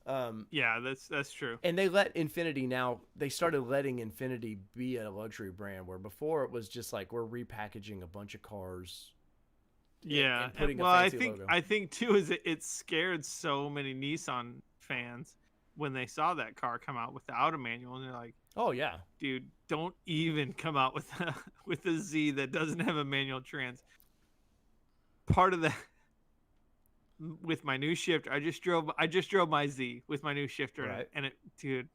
That's true. And they started letting Infinity be a luxury brand, where before it was just like we're repackaging a bunch of cars. And putting a fancy logo. I think too is it scared so many Nissan fans when they saw that car come out without a manual, and they're like, "Oh yeah, dude, don't even come out with a Z that doesn't have a manual trans." Part of that. With my new shifter, I just drove my Z with my new shifter in it, and it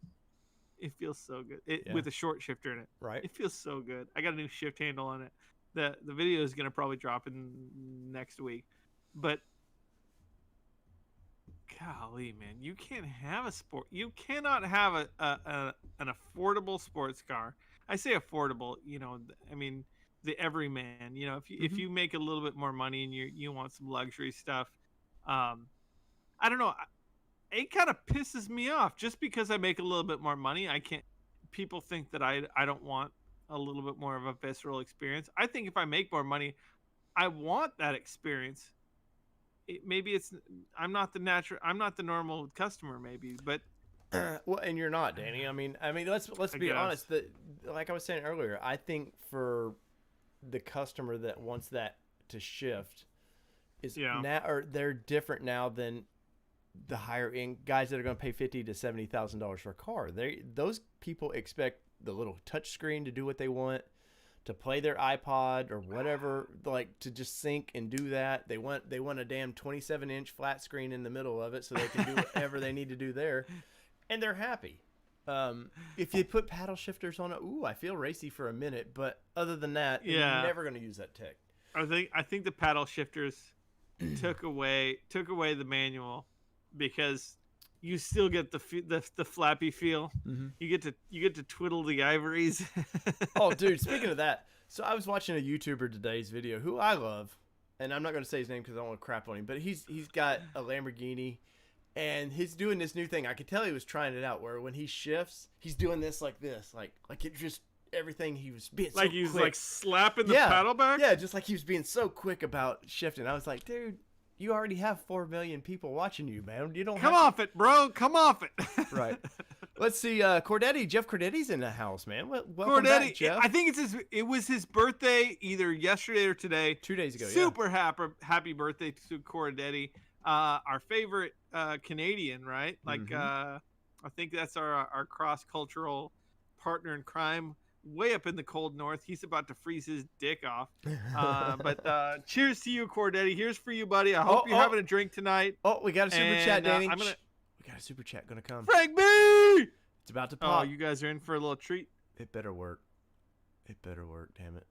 feels so good. With a short shifter in it, right? It feels so good. I got a new shift handle on it. the video is gonna probably drop in next week, but golly, man, you can't have a sport. You cannot have an affordable sports car. I say affordable, I mean the everyman. If you make a little bit more money and you want some luxury stuff, I don't know. It kind of pisses me off just because I make a little bit more money. I can't. People think that I don't want a little bit more of a visceral experience. I think if I make more money, I want that experience. I'm not the normal customer maybe, but well, and you're not, Danny. I mean, let's be honest. Like I was saying earlier, I think for the customer that wants that to shift is now, or they're different now than the higher end guys that are going to pay $50,000 to $70,000 for a car. Those people expect the little touch screen to do what they want, to play their iPod or whatever, like to just sync and do that. They want a damn 27-inch flat screen in the middle of it so they can do whatever they need to do there, and they're happy. If you put paddle shifters on it, I feel racy for a minute, but other than that, you're never going to use that tech. I think the paddle shifters took away the manual, because you still get the flappy feel. Mm-hmm. You get to twiddle the ivories. Oh, dude! Speaking of that, so I was watching a YouTuber today's video who I love, and I'm not going to say his name because I don't want to crap on him. But he's got a Lamborghini, and he's doing this new thing. I could tell he was trying it out, where when he shifts, he's doing this, like it just everything. He was being like so he was quick. Like slapping the paddle back. Yeah, just like he was being so quick about shifting. I was like, dude. You already have 4 million people watching you, man. You don't come off it, bro. Come off it. Right. Let's see. Cordetti, Jeff Cordetti's in the house, man. Welcome back, Jeff. I think it was his birthday either yesterday or today. 2 days ago. Super happy birthday to Cordetti, our favorite Canadian, right? Like I think that's our cross cultural partner in crime. Way up in the cold north. He's about to freeze his dick off. But cheers to you, Cordetti. Here's for you, buddy. I hope you're having a drink tonight. Oh, we got a super chat, Danny. We got a super chat gonna come. Frank B! It's about to pop. Oh, you guys are in for a little treat. It better work. Damn it.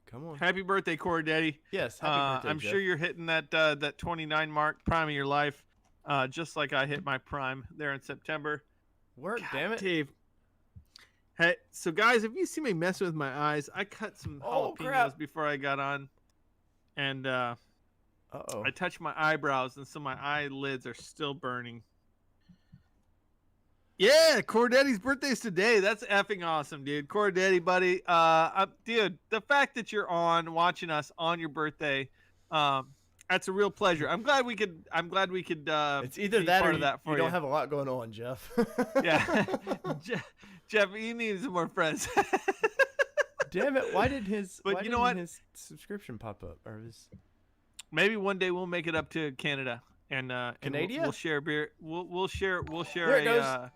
Come on. Happy birthday, Cordetti. Yes, happy birthday, I'm Jeff. sure you're hitting that 29 mark, prime of your life, just like I hit my prime there in September. Work, damn it. Dave. Hey, so guys, if you see me messing with my eyes, I cut some jalapenos before I got on, and I touched my eyebrows, and so my eyelids are still burning. Yeah, Cordetti's birthday's today. That's effing awesome, dude. Cordetti, buddy. Dude, the fact that you're watching us on your birthday, that's a real pleasure. I'm glad we could. It's either that or you don't have a lot going on, Jeff. Yeah, Jeff, you need some more friends. Damn it! Why did his subscription pop up? Or maybe one day we'll make it up to Canada and Canada. We'll share beer. We'll share. There it goes.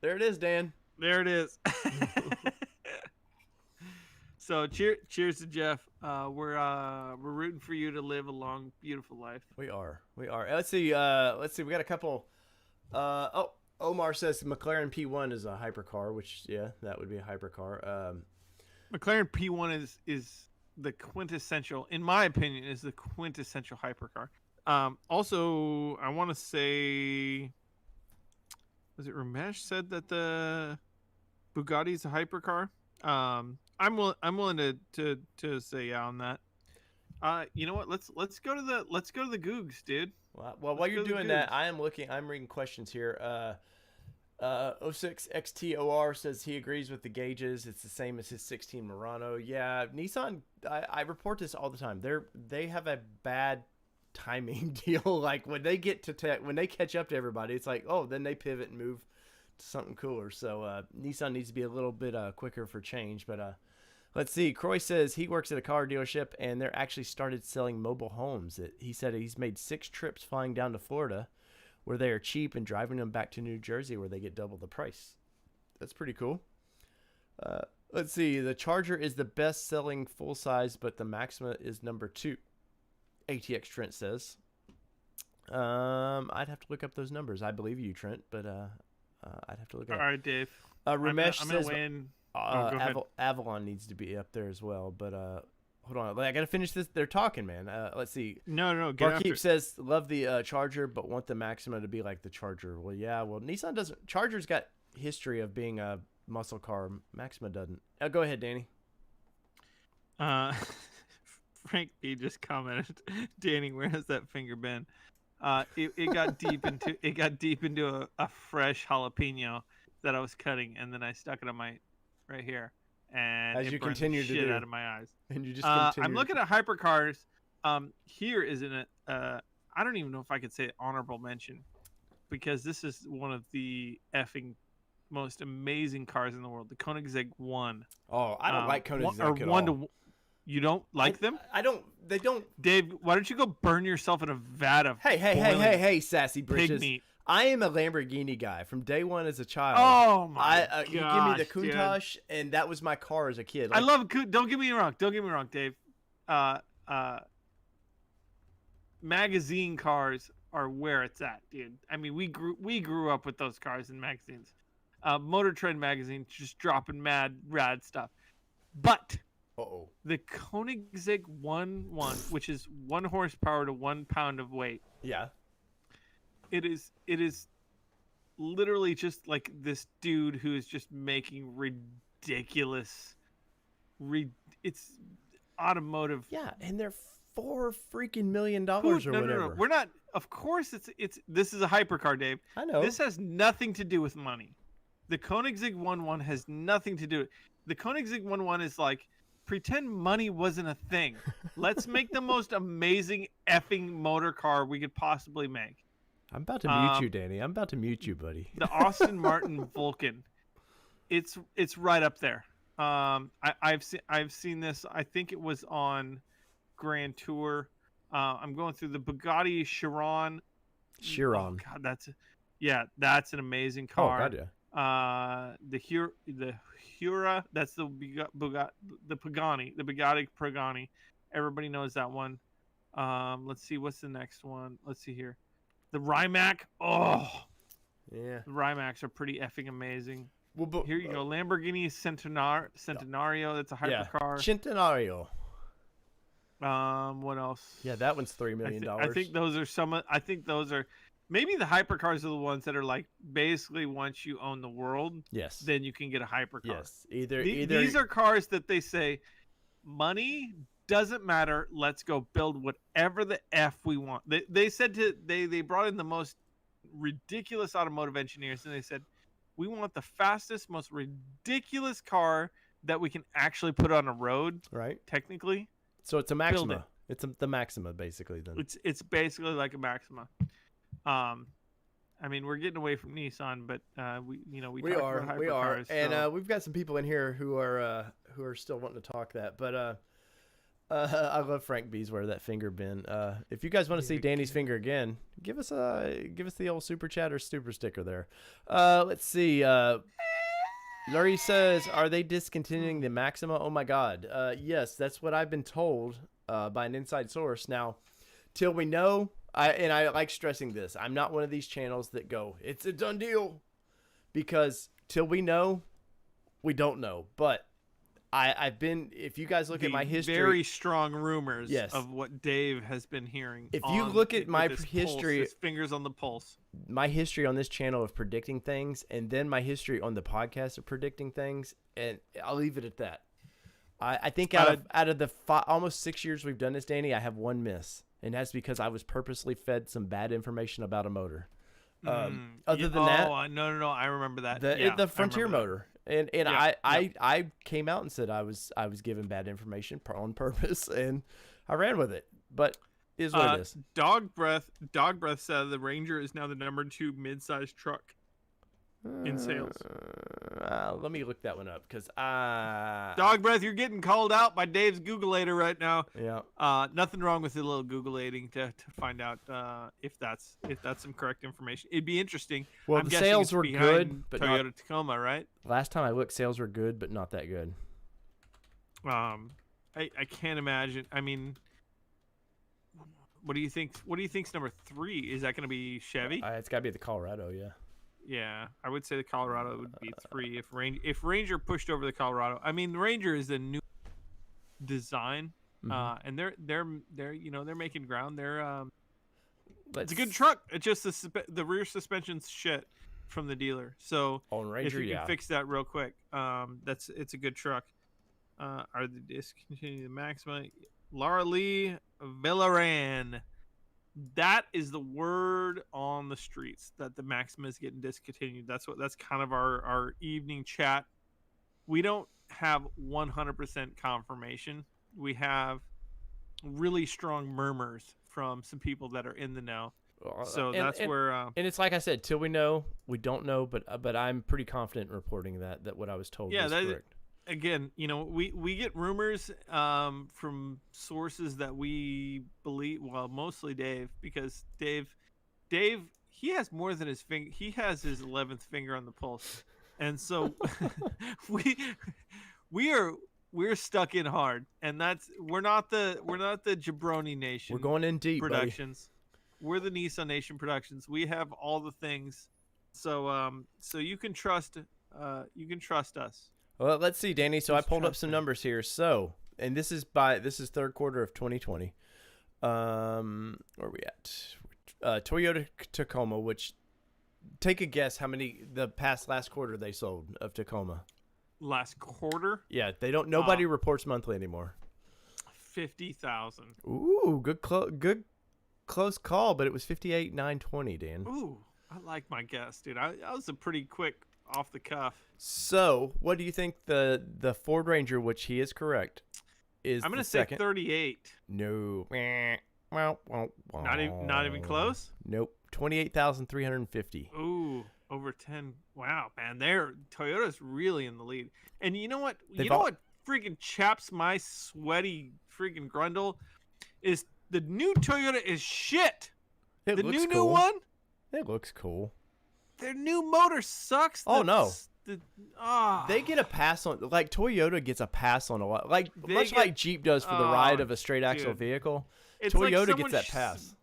There it is, Dan. There it is. So cheers to Jeff. We're rooting for you to live a long, beautiful life. We are. Let's see. We got a couple. Omar says McLaren P1 is a hypercar, which that would be a hypercar. McLaren P1 is the quintessential, in my opinion, is the quintessential hypercar. Also, I want to say, was it Ramesh said that the Bugatti is a hypercar? I'm willing to say yeah on that. You know what? Let's go to the Googs, dude. Well, while you're doing that, I'm reading questions here. 06XTOR says he agrees with the gauges. It's the same as his 16 Murano. Yeah, Nissan. I report this all the time. They have a bad timing deal. Like when they get to when they catch up to everybody, it's like then they pivot and move to something cooler. So Nissan needs to be a little bit quicker for change. But let's see. Croy says he works at a car dealership and they're actually started selling mobile homes. He said he's made 6 trips flying down to Florida, where they are cheap, and driving them back to New Jersey where they get double the price. That's pretty cool. Let's see. The Charger is the best-selling full-size, but the Maxima is number 2. ATX Trent says. I'd have to look up those numbers. I believe you, Trent, but I'd have to look it up. All right, Dave. Ramesh I'm says win. Avalon needs to be up there as well, but hold on. I gotta finish this. They're talking, man. Let's see. No, get after Barkeep it. says, love the Charger, but want the Maxima to be like the Charger. Well, yeah. Well, Nissan doesn't. Charger's got history of being a muscle car. Maxima doesn't. Go ahead, Danny. Frank B just commented, Danny, where has that finger been? It got deep into a fresh jalapeno that I was cutting, and then I stuck it on my right here, and As it you burned the continue to shit do. out of my eyes. And you just continue. I'm looking at hypercars. Here is an I don't even know if I could say honorable mention, because this is one of the effing most amazing cars in the world. The Koenigsegg 1. Oh, I don't like Koenigsegg at all. You don't like them? I don't. They don't. Dave, why don't you go burn yourself in a vat of Hey, sassy pig britches. meat? I am a Lamborghini guy from day one as a child. Oh my god! You give me the Countach, and that was my car as a kid. I love. Don't get me wrong. Don't get me wrong, Dave. Magazine cars are where it's at, dude. I mean, we grew up with those cars in magazines. Motor Trend magazine just dropping mad rad stuff, but. The Koenigsegg 1.1, which is 1 horsepower to 1 pound of weight. Yeah. It is literally just like this dude who is just making ridiculous. It's automotive. Yeah, and they're $4 freaking million or whatever. No. We're not. Of course, this is a hypercar, Dave. I know. This has nothing to do with money. The Koenigsegg 1.1 has nothing to do. The Koenigsegg 1.1 is like. Pretend money wasn't a thing. Let's make the most amazing effing motor car we could possibly make. I'm about to mute you, Danny. I'm about to mute you, buddy. The Austin Martin Vulcan. It's right up there. I've seen this. I think it was on Grand Tour. I'm going through the Bugatti Chiron. Chiron. Oh, God, that's an amazing car. Oh God, yeah. The Hura, that's the Pagani, the Bugatti Pagani. Everybody knows that one. Let's see, what's the next one? Let's see here. The Rimac. Oh, yeah. The Rimacs are pretty effing amazing. Well, but, here you go, Lamborghini Centenario. That's a hypercar. Centenario. What else? Yeah, that one's $3 million. I think those are some. I think those are. Maybe the hypercars are the ones that are like basically once you own the world, yes, then you can get a hypercar. Yes, either these are cars that they say money doesn't matter. Let's go build whatever the F we want. They said they brought in the most ridiculous automotive engineers, and they said we want the fastest, most ridiculous car that we can actually put on a road. Right. Technically. So it's a Maxima. It's the Maxima basically. Then it's basically like a Maxima. I mean, we're getting away from Nissan, but we are, cars, and so. We've got some people in here who are still wanting to talk that. But I love Frank B's where that finger been. If you guys want to see Danny's finger again, give us the old super chat or super sticker there. Let's see. Laurie says, "Are they discontinuing the Maxima?" Oh my God. Yes, that's what I've been told by an inside source. Now, till we know. I like stressing this. I'm not one of these channels that go, it's a done deal. Because till we know, we don't know. But I've been, if you guys look at my history. Very strong rumors yes. of what Dave has been hearing. If you look at my history. His fingers on the pulse. My history on this channel of predicting things, and then my history on the podcast of predicting things, and I'll leave it at that. I think out of the almost 6 years we've done this, Danny, I have one miss. And that's because I was purposely fed some bad information about a motor. Other than that, no, I remember that. The Frontier motor, and yeah, I came out and said I was given bad information on purpose, and I ran with it. But it is what it is. Dog breath said the Ranger is now the #2 mid-sized truck in sales. Let me look that one up because Dog breath, you're getting called out by Dave's Googleator right now. Yeah. Nothing wrong with a little Googleating to find out if that's some correct information. It'd be interesting. Well, the sales were good, but Toyota Tacoma, right? Last time I looked, sales were good, but not that good. I can't imagine. I mean, what do you think? What do you think's #3? Is that going to be Chevy? It's got to be the Colorado, yeah. Yeah, I would say the Colorado would be 3 if Ranger pushed over the Colorado. I mean, the Ranger is a new design. And they're they're making ground. It's a good Let's- truck. It's just the rear suspension's shit from the dealer. So On if Ranger, you can yeah. fix that real quick, it's a good truck. Are they discontinuing the Maxima? Laura Lee Villaran. That is the word on the streets that the Maxima is getting discontinued. That's kind of our evening chat. We don't have 100% confirmation. We have really strong murmurs from some people that are in the know. So that's where. And it's like I said, till we know, we don't know. But I'm pretty confident in reporting that what I was told was correct. Again, we get rumors from sources that we believe. Well, mostly Dave, because Dave, he has more than his finger. He has his 11th finger on the pulse, and so we're stuck in hard, and we're not the Jabroni Nation. We're going in deep, Productions. Buddy. We're the Nissan Nation Productions. We have all the things, so you can trust us. Well, let's see, Danny. So I pulled up some numbers here. So, and this is third quarter of 2020. Where are we at? Toyota Tacoma. Which, take a guess how many last quarter they sold of Tacoma. Last quarter? Yeah, they don't. Nobody reports monthly anymore. 50,000. Ooh, good close call, but it was 58,920, Dan. Ooh, I like my guess, dude. I was a pretty quick off the cuff. So, what do you think the Ford Ranger, which he is correct, is? I'm gonna say 38. No. Not even close. Nope. 28,350. Ooh, over 10. Wow, man, Toyota's really in the lead. And you know what? What freaking chaps my sweaty freaking grundle is the new Toyota is shit. The new one. It looks cool. Their new motor sucks. Oh no. They get a pass on, like Toyota gets a pass on a lot, like Jeep does for the ride of a straight axle vehicle. Toyota gets that pass.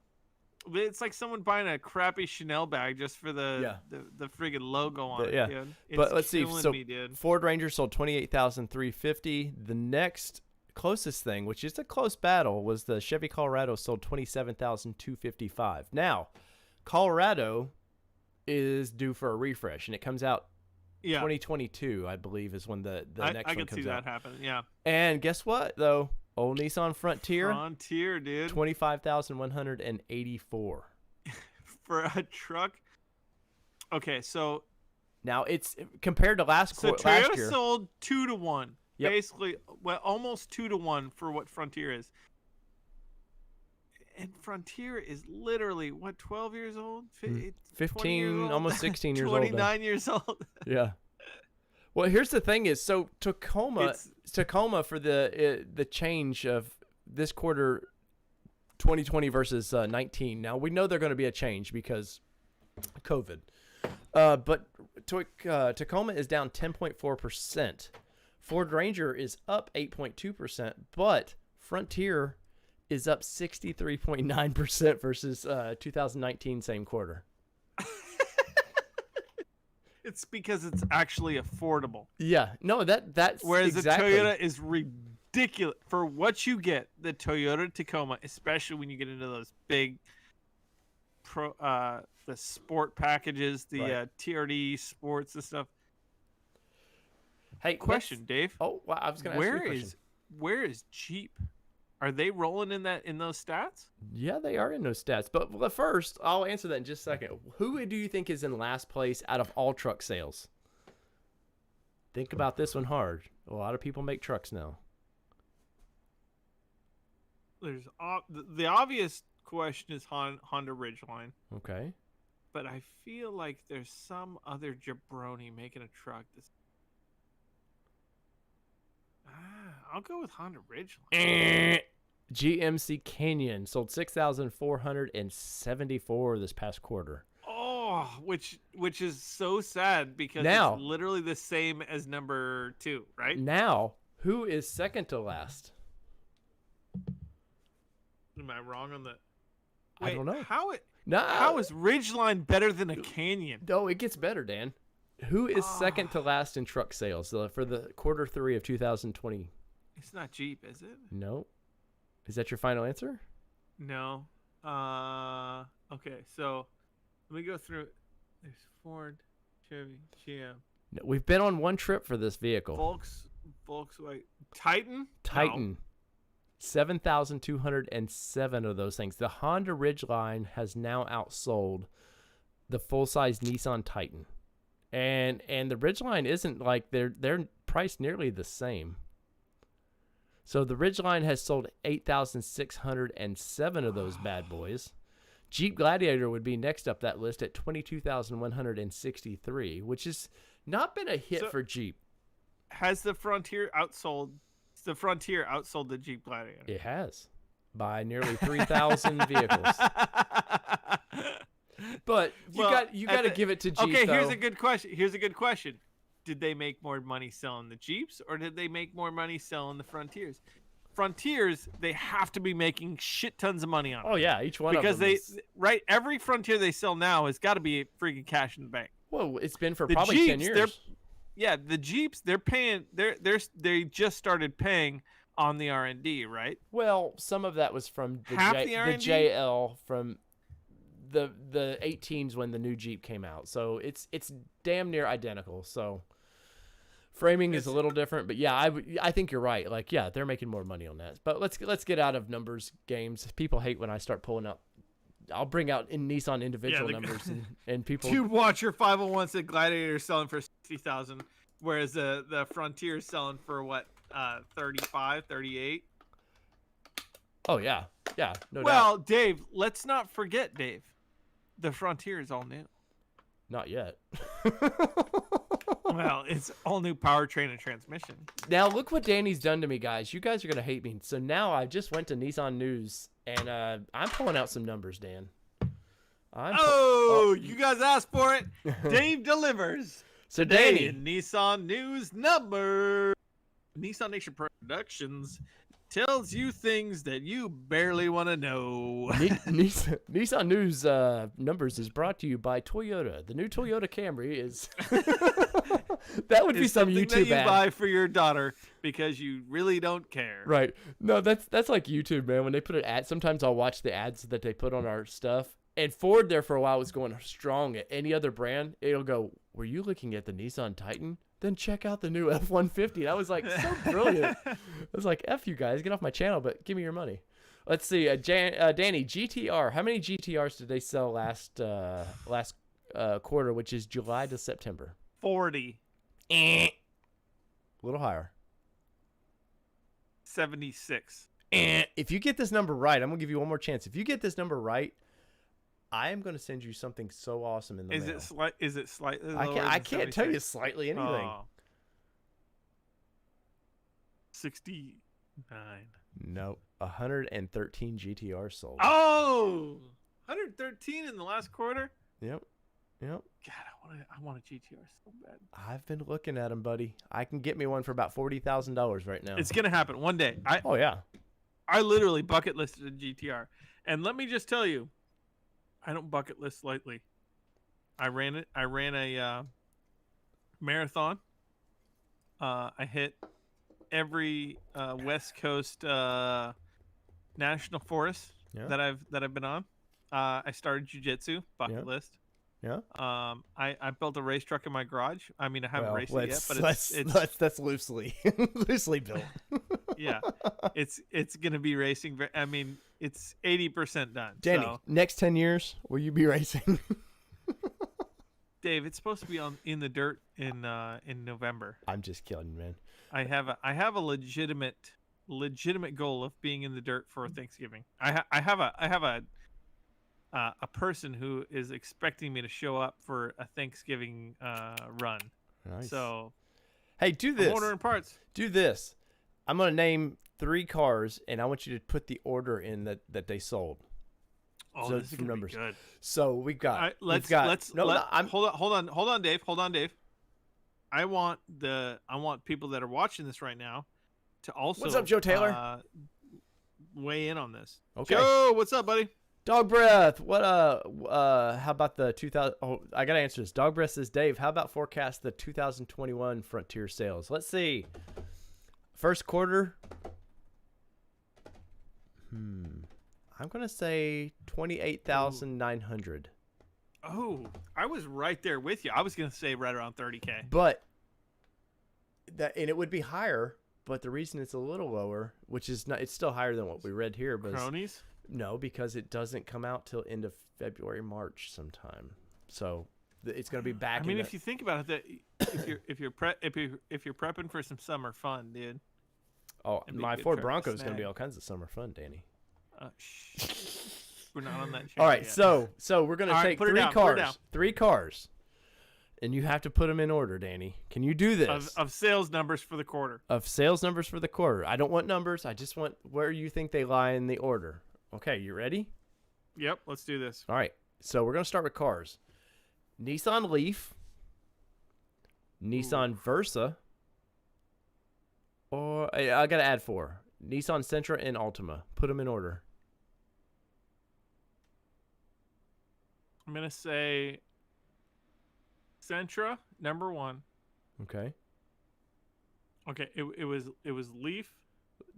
It's like someone buying a crappy Chanel bag just for the friggin' logo on it. Yeah, dude. But let's see. So Ford Ranger sold 28,350. The next closest thing, which is a close battle, was the Chevy Colorado, sold 27,255. Now, Colorado is due for a refresh, and it comes out 2022, I believe, is when the next one comes out. I can see that happening, yeah. And guess what, though? Old Nissan Frontier, dude. 25,184. For a truck? Okay, so... Now, it's compared to last year. Toyota sold 2 to 1. Yep. Basically, well, almost 2 to 1 for what Frontier is. And Frontier is literally, 12 years old? 15, years old? almost 16 years old. 29 years old. Yeah. Well, here's the thing is, so Tacoma for the change of this quarter 2020 versus 19. Now, we know they're going to be a change because COVID. But Tacoma is down 10.4%. Ford Ranger is up 8.2%, but Frontier is up 63.9% versus 2019 same quarter. It's because it's actually affordable. Yeah, no, that's whereas exactly. The Toyota is ridiculous for what you get. The Toyota Tacoma, especially when you get into those big the sport packages, the TRD sports and stuff. Hey, question, Dave. Oh, well, I was going to ask you a question. Where is Jeep? Are they rolling in those stats? Yeah, they are in those stats. But first, I'll answer that in just a second. Who do you think is in last place out of all truck sales? Think about this one hard. A lot of people make trucks now. There's the obvious question is Honda Ridgeline. Okay. But I feel like there's some other jabroni making a truck that's... I'll go with Honda Ridgeline. GMC Canyon sold 6,474 this past quarter. Oh, which is so sad because now, it's literally the same as number 2, right? Now, who is second to last? Am I wrong on that? I don't know. How is Ridgeline better than a Canyon? No, it gets better, Dan. Who is second to last in truck sales for the quarter 3 of 2020? It's not Jeep, is it? No. Is that your final answer? No. Okay, so let me go through it. There's Ford, Chevy, GM, No, we've been on one trip for this vehicle. Volkswagen, Titan. Titan. No. 7,207 of those things. The Honda Ridgeline has now outsold the full-size Nissan Titan. And the Ridgeline isn't like they're priced nearly the same. So the Ridgeline has sold 8,607 of those bad boys. Jeep Gladiator would be next up that list at 22,163, which has not been a hit for Jeep. Has the Frontier outsold the Jeep Gladiator? It has, by nearly 3,000 vehicles. But you got to give it to Jeep. Okay, though. here's a good question. Did they make more money selling the Jeeps, or did they make more money selling the Frontiers? Frontiers, they have to be making shit tons of money on. Oh yeah, each one because of them. Because every Frontier they sell now has got to be freaking cash in the bank. Well, it's been for the probably Jeeps, 10 years. The Jeeps, they're paying. They just started paying on the R&D, right? Well, some of that was from the JL from the 18s when the new Jeep came out. So it's damn near identical. So framing is a little different, but yeah, I think you're right. Like, yeah, they're making more money on that. But let's get out of numbers games. People hate when I start pulling out. I'll bring out in Nissan individual numbers and people. You watch your 501 said Gladiator selling for 60,000, whereas the Frontier is selling for what 35, 38. Oh yeah, no doubt. Well, Dave, let's not forget, Dave, the Frontier is all new. Not yet. Well, it's all new powertrain and transmission. Now look what Danny's done to me, guys. You guys are gonna hate me. So now I just went to Nissan News and I'm pulling out some numbers, Dan. You guys asked for it. Dave delivers. So Today Danny, in Nissan News number, Nissan Nation Productions tells you things that you barely want to know. Nissan News numbers is brought to you by Toyota. The new Toyota Camry is that would be some YouTube that you ad. Buy for your daughter because you really don't care. Right? No, that's like YouTube, man. When they put an ad, sometimes I'll watch the ads that they put on our stuff. And Ford there for a while was going strong at any other brand. It'll go, were you looking at the Nissan Titan? Then check out the new F-150. That was like so brilliant. I was like, F you guys, get off my channel, but give me your money. Let's see, Danny, GTR. How many GTRs did they sell last quarter, which is July to September? 40. A little higher. 76. If you get this number right, I'm gonna give you one more chance. If you get this number right, I am going to send you something so awesome in the mail. Is it slightly lower? I can't tell you slightly anything. Oh. 69. No, 113 GTR sold. Oh, 113 in the last quarter. Yep. God, I want a GTR so bad. I've been looking at them, buddy. I can get me one for about $40,000 right now. It's gonna happen one day. Oh yeah. I literally bucket listed a GTR, and let me just tell you, I don't bucket list lightly. I ran a marathon. I hit every West Coast national forest that I've been on. I started jiu-jitsu, bucket list. Yeah. I built a race truck in my garage. I mean, I haven't raced it yet, but that's loosely built. Yeah, it's gonna be racing. I mean, it's 80% done. Danny, next 10 years, will you be racing? Dave, it's supposed to be in the dirt in November. I'm just kidding, man. I have a legitimate goal of being in the dirt for Thanksgiving. I have a person who is expecting me to show up for a Thanksgiving run. Nice. So, hey, do this. I'm ordering parts. Do this. I'm gonna name 3 cars, and I want you to put the order in that they sold. Oh, so this is gonna be good. So we've got. Right, let's hold on, Dave. I want people that are watching this right now to also. What's up, Joe Taylor? Weigh in on this. Okay. Joe, what's up, buddy? Dog Breath, what how about the 2000? Oh, I gotta answer this. Dog Breath says, Dave, how about forecast the 2021 Frontier sales? Let's see. First quarter. I'm gonna say 28,900. Oh, I was right there with you. I was gonna say right around 30K. But and it would be higher. But the reason it's a little lower, which is not, it's still higher than what we read here, but Cronies? no, because it doesn't come out till end of February, March sometime. So it's gonna be back. I mean, if you think about it, that if you're prepping for some summer fun, dude. Oh, it'd be a my good Ford trip to Bronco is gonna be snag. all kinds of summer fun, Danny. We're not on that. All right, channel yet. so we're gonna All right, take put it three down, put it down. cars, and you have to put them in order, Danny. Can you do this? Of sales numbers for the quarter. Of sales numbers for the quarter. I don't want numbers. I just want where you think they lie in the order. Okay, you ready? Yep, let's do this. All right. So we're gonna start with cars. Nissan Leaf, Nissan Versa, or I gotta add 4. Nissan Sentra and Altima. Put them in order. I'm gonna say Sentra number 1. Okay. Okay, it was Leaf,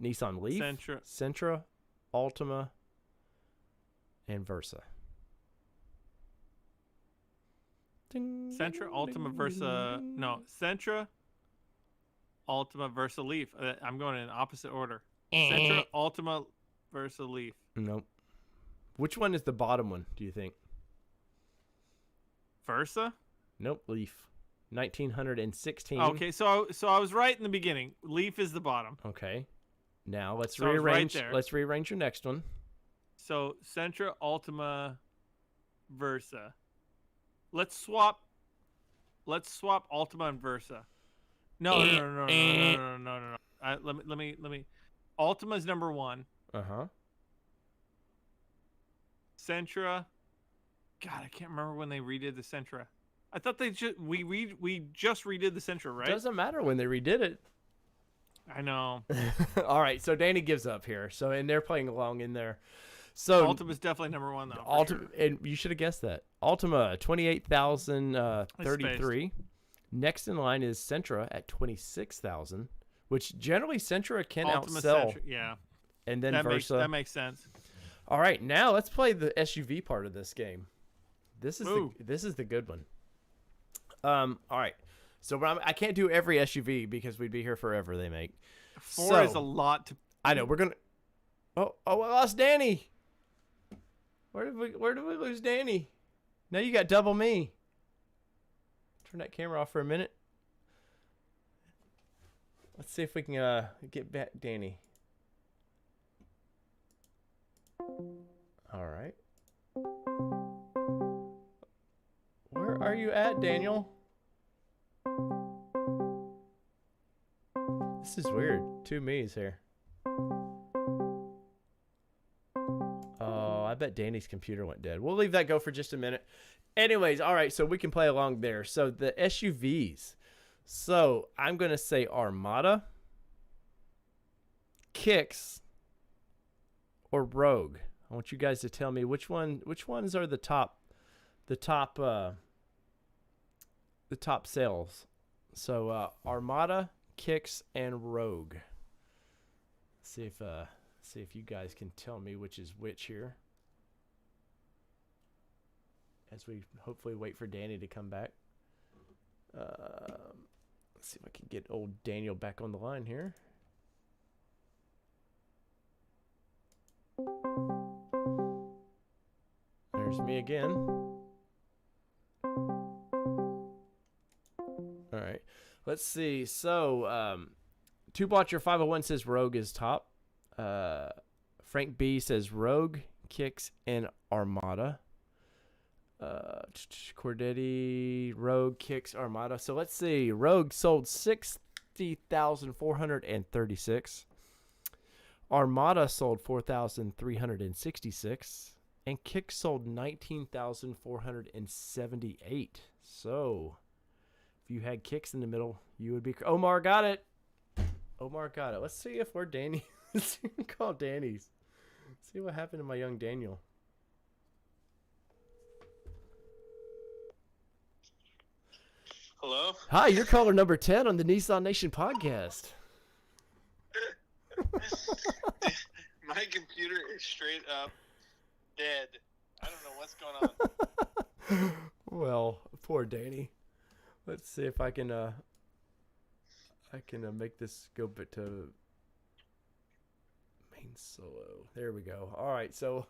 Nissan Leaf, Sentra, Altima, and Versa. Ding, Sentra, ding, Ultima, ding, Versa. ding. No, Sentra, Ultima, Versa, Leaf. I'm going in opposite order. Sentra, Ultima, Versa, Leaf. Nope. Which one is the bottom one, do you think? Versa. Nope, Leaf. 1916. Okay, so I was right in the beginning. Leaf is the bottom. Okay. Now let's So I was right rearrange. there. Let's rearrange your next one. So Sentra, Ultima, Versa. Let's swap Ultima and Versa. No. Let me. Ultima's number 1. Uh-huh. Sentra. God, I can't remember when they redid the Sentra. I thought we just redid the Sentra, right? Doesn't matter when they redid it. I know. All right, so Danny gives up here. So and they're playing along in there. So Ultima's definitely number 1 though. Ultima, and you should have guessed that. Ultima 28,033. Next in line is Sentra at 26,000, which generally Sentra can Ultima outsell. Sentra, yeah. And then That Versa. makes sense. All right, now let's play the SUV part of this game. This is the good one. All right. So I can't do every SUV because we'd be here forever. They make 4 is a lot to. I know we're gonna. Oh, I lost Danny. Where did we lose Danny? Now you got double me. Turn that camera off for a minute. Let's see if we can get back Danny. All right. Where are you at, Daniel? This is weird. 2 me's here. Oh, I bet Danny's computer went dead. We'll leave that go for just a minute. Anyways, all right, so we can play along there. So the SUVs. So I'm going to say Armada, Kicks, or Rogue. I want you guys to tell me which ones are the top sales. So Armada, Kicks, and Rogue. See if you guys can tell me which is which here. As we hopefully wait for Danny to come back. Let's see if I can get old Daniel back on the line here. There's me again. All right. Let's see. So, Two Bought Your 501 says Rogue is top. Frank B says Rogue, Kicks, and Armada. Cordetti, Rogue, Kicks, Armada. So let's see. Rogue sold 60,436. Armada sold 4,366. And Kicks sold 19,478. So if you had Kicks in the middle, you would be. Omar got it. Omar got it. Let's see if we're Danny. Let's see if we call Danny's. See what happened to my young Daniel. Hello? Hi, you're caller number 10 on the Nissan Nation podcast. My computer is straight up dead. I don't know what's going on. Well, poor Danny. Let's see if I can make this go bit to main solo. There we go. All right, so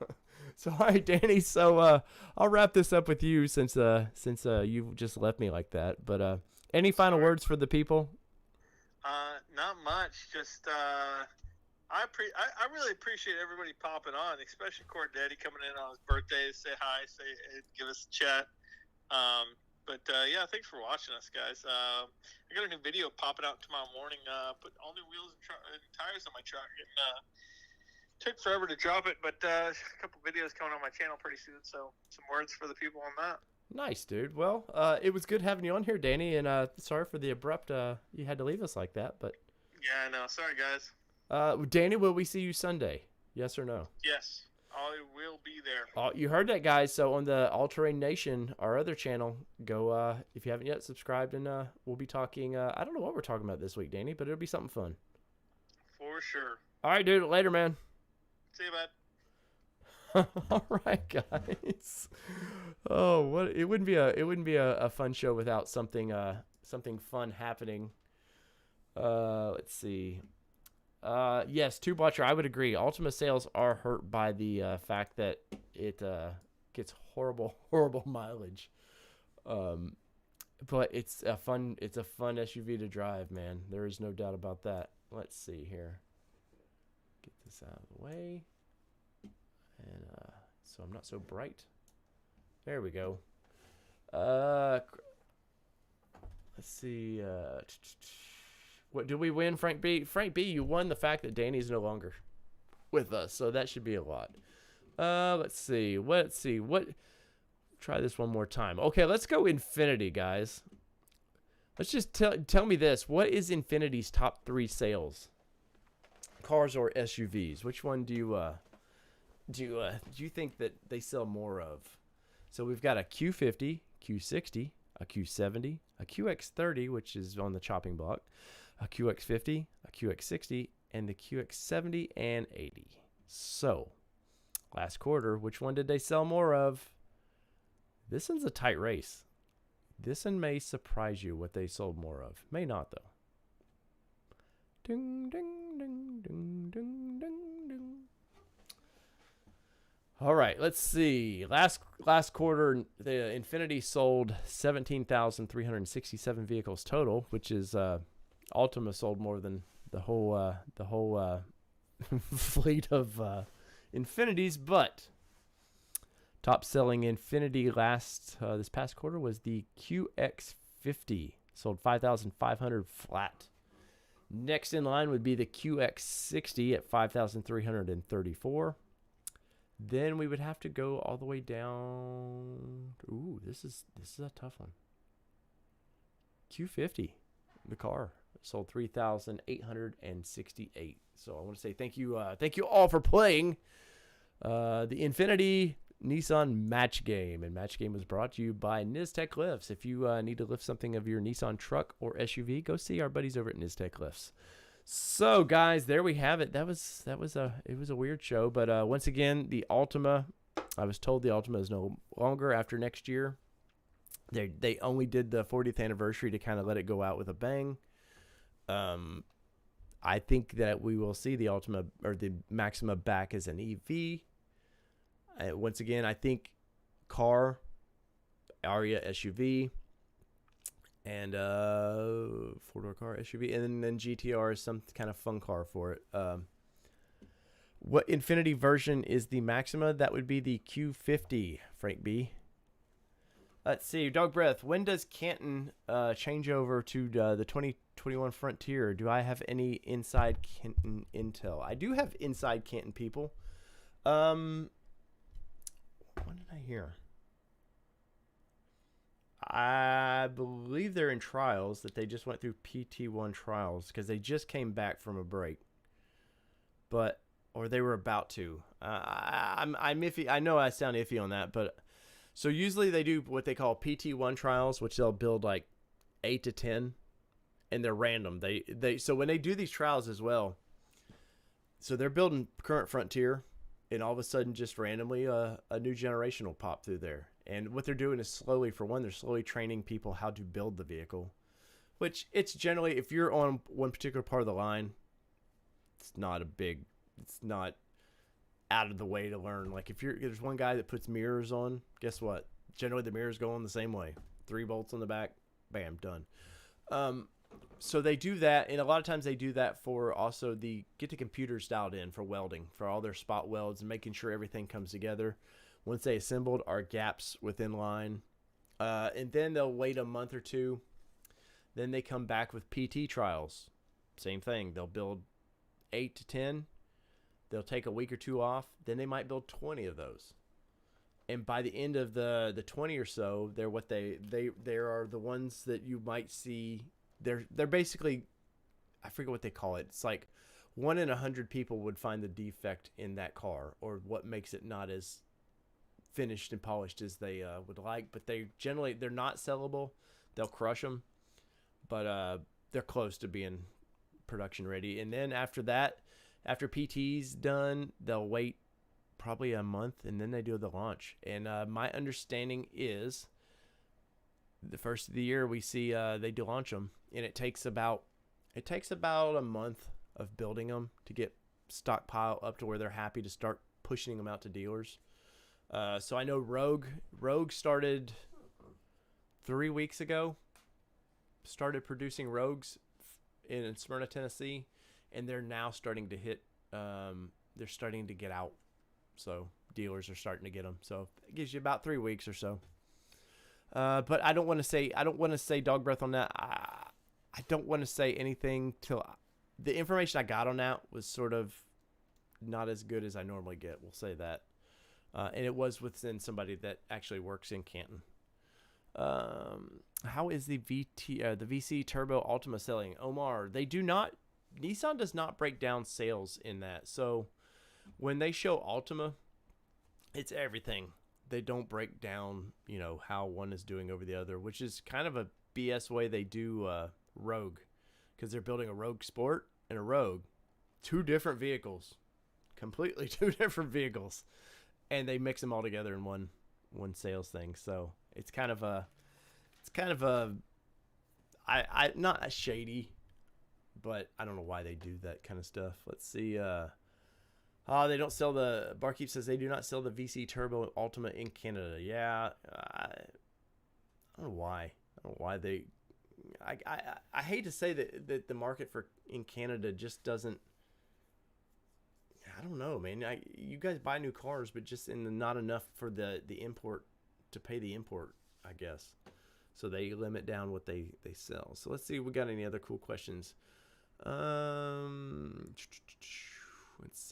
all right, Danny. So I'll wrap this up with you since you just left me like that. But any final words for the people? Not much. Just I really appreciate everybody popping on, especially Court Daddy coming in on his birthday to say hi, give us a chat. But yeah, thanks for watching us, guys. I got a new video popping out tomorrow morning. Put all new wheels and tires on my truck, and took forever to drop it, but a couple videos coming on my channel pretty soon. So some words for the people on that. Nice, dude. Well, it was good having you on here, Danny, and sorry for the abrupt you had to leave us like that, but yeah, I know. Sorry, guys. Danny, will we see you Sunday? Yes or no? Yes, I will be there. You heard that, guys. So on the All Terrain Nation, our other channel, go if you haven't yet subscribed, and we'll be talking. I don't know what we're talking about this week, Danny, but it'll be something fun. For sure. All right, dude. Later, man. See you, bud. All right, guys. Oh, what it wouldn't be a fun show without something fun happening. Let's see. Yes, Tube Watcher, I would agree. Ultima sales are hurt by the fact that it gets horrible mileage. But it's a fun SUV to drive, man. There is no doubt about that. Let's see here. Get this out of the way. And so I'm not so bright. There we go. Let's see. What did we win, Frank B? Frank B, you won the fact that Danny's no longer with us, so that should be a lot. Let's see. Try this one more time. Okay, let's go Infinity, guys. Let's just tell me this. What is Infinity's top 3 sales? Cars or SUVs? Which one do you think that they sell more of? So we've got a Q50, Q60, a Q70, a QX30, which is on the chopping block, a QX50, a QX60, and the QX70 and 80. So, last quarter, which one did they sell more of? This one's a tight race. This one may surprise you what they sold more of. May not, though. Ding, ding, ding, ding, ding, ding, ding. All right, let's see. Last quarter, the Infinity sold 17,367 vehicles total, which is Ultima sold more than the whole fleet of Infinities. But top selling Infinity this past quarter was the QX50, sold 5,500 flat. Next in line would be the QX60 at 5,334. Then we would have to go all the way down. Ooh, this is a tough one. Q50, the car, sold 3,868. So I want to say thank you all for playing the Infinity Nissan Match Game. And Match Game was brought to you by Niztec Lifts. If you need to lift something of your Nissan truck or SUV, go see our buddies over at Niztec Lifts. So guys, there we have it. It was a weird show, but once again, the Ultima, I was told the Ultima is no longer after next year. They only did the 40th anniversary to kind of let it go out with a bang. I think that we will see the Ultima or the Maxima back as an EV. Once again, I think car, Aria SUV, and 4-door car SUV, and then GTR is some kind of fun car for it. What Infinity version is the Maxima? That would be the Q50, Frank B. Let's see, Dog Breath. When does Canton change over to the 2021 Frontier? Do I have any inside Canton intel? I do have inside Canton people. What did I hear? I believe they're in trials, that they just went through PT1 trials because they just came back from a break. Or they were about to. I'm iffy. I know I sound iffy on that, but so usually they do what they call PT1 trials, which they'll build like 8 to 10, and they're random. So when they do these trials as well, So they're building current Frontier, and all of a sudden, just randomly, a new generation will pop through there. And what they're doing is slowly, for one, they're slowly training people how to build the vehicle, which it's generally, if you're on one particular part of the line, it's not out of the way to learn. Like if there's one guy that puts mirrors on, guess what? Generally the mirrors go on the same way. 3 bolts on the back, bam, done. So they do that, and a lot of times they do that for also get the computers dialed in for welding, for all their spot welds and making sure everything comes together. Once they assembled, are gaps within line. And then they'll wait a month or two. Then they come back with PT trials. Same thing. They'll build 8 to 10. They'll take a week or two off. Then they might build 20 of those. And by the end of the 20 or so, they're what they are the ones that you might see. They're basically, I forget what they call it. It's like 1 in 100 people would find the defect in that car, or what makes it not as finished and polished as they would like. But they're not sellable. They'll crush them, but they're close to being production ready. And then after that, after PT's done, they'll wait probably a month, and then they do the launch. And my understanding is the first of the year we see they do launch them, and it takes about a month of building them to get stockpile up to where they're happy to start pushing them out to dealers. So I know Rogue started 3 weeks ago, started producing Rogues in Smyrna, Tennessee, and they're now starting to hit. They're starting to get out, so dealers are starting to get them. So it gives you about 3 weeks or so. But I don't want to say dog breath on that. I don't want to say anything till the information I got on that was sort of not as good as I normally get. We'll say that. And it was within somebody that actually works in Canton. How is the VC Turbo Ultima selling? Omar, Nissan does not break down sales in that. So when they show Ultima, it's everything. They don't break down, how one is doing over the other, which is kind of a BS way they do Rogue, because they're building a Rogue Sport and a Rogue, 2 different vehicles, completely 2 different vehicles, and they mix them all together in one sales thing. So it's kind of a not a shady, but I don't know why they do that kind of stuff. Let's see. They don't sell Barkeep says they do not sell the VC Turbo Ultima in Canada. Yeah, I don't know why. I hate to say that the market in Canada just doesn't. I don't know, man. You guys buy new cars, but just not enough for the import to pay the import, I guess. So they limit down what they sell. So let's see if we got any other cool questions. Let's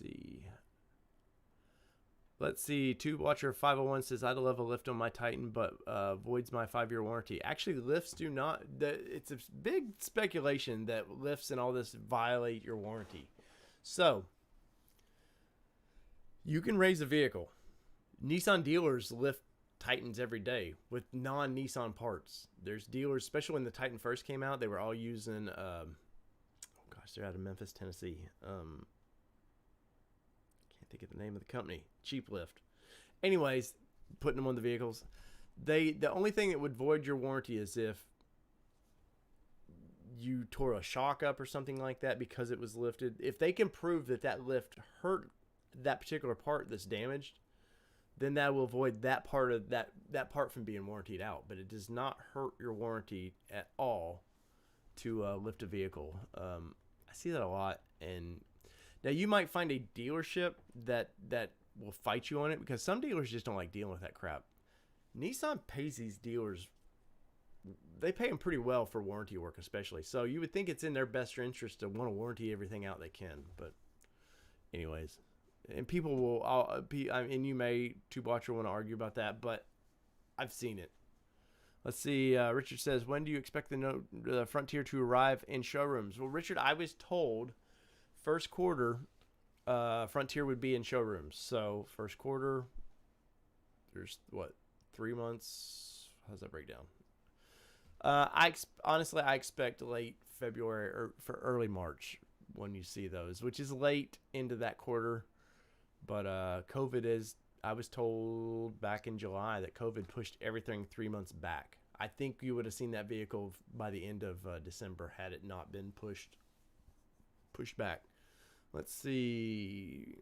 see. Tube Watcher 501 says, I'd love a lift on my Titan, but voids my 5-year warranty. Actually, lifts do not. It's a big speculation that lifts and all this violate your warranty. So you can raise a vehicle. Nissan dealers lift Titans every day with non-Nissan parts. There's dealers, especially when the Titan first came out, they were all using, they're out of Memphis, Tennessee. Can't think of the name of the company. Cheap Lift. Anyways, putting them on the vehicles. The only thing that would void your warranty is if you tore a shock up or something like that because it was lifted. If they can prove that lift hurt that particular part that's damaged, then that will avoid that part of that part from being warrantied out. But it does not hurt your warranty at all to lift a vehicle. I see that a lot. And now you might find a dealership that will fight you on it, because some dealers just don't like dealing with that crap. Nissan pays these dealers, they pay them pretty well for warranty work, especially. So you would think it's in their best interest to want to warranty everything out they can. But anyways, and people will, and you may, Tube Watcher, want to argue about that, but I've seen it. Let's see. Richard says, when do you expect the Frontier to arrive in showrooms? Well, Richard, I was told first quarter Frontier would be in showrooms. So first quarter, there's 3 months? How does that break down? Honestly, I expect late February or for early March. when you see those, which is late into that quarter. But COVID is, I was told back in July that COVID pushed everything 3 months back. I think you would have seen that vehicle by the end of December had it not been pushed back. Let's see.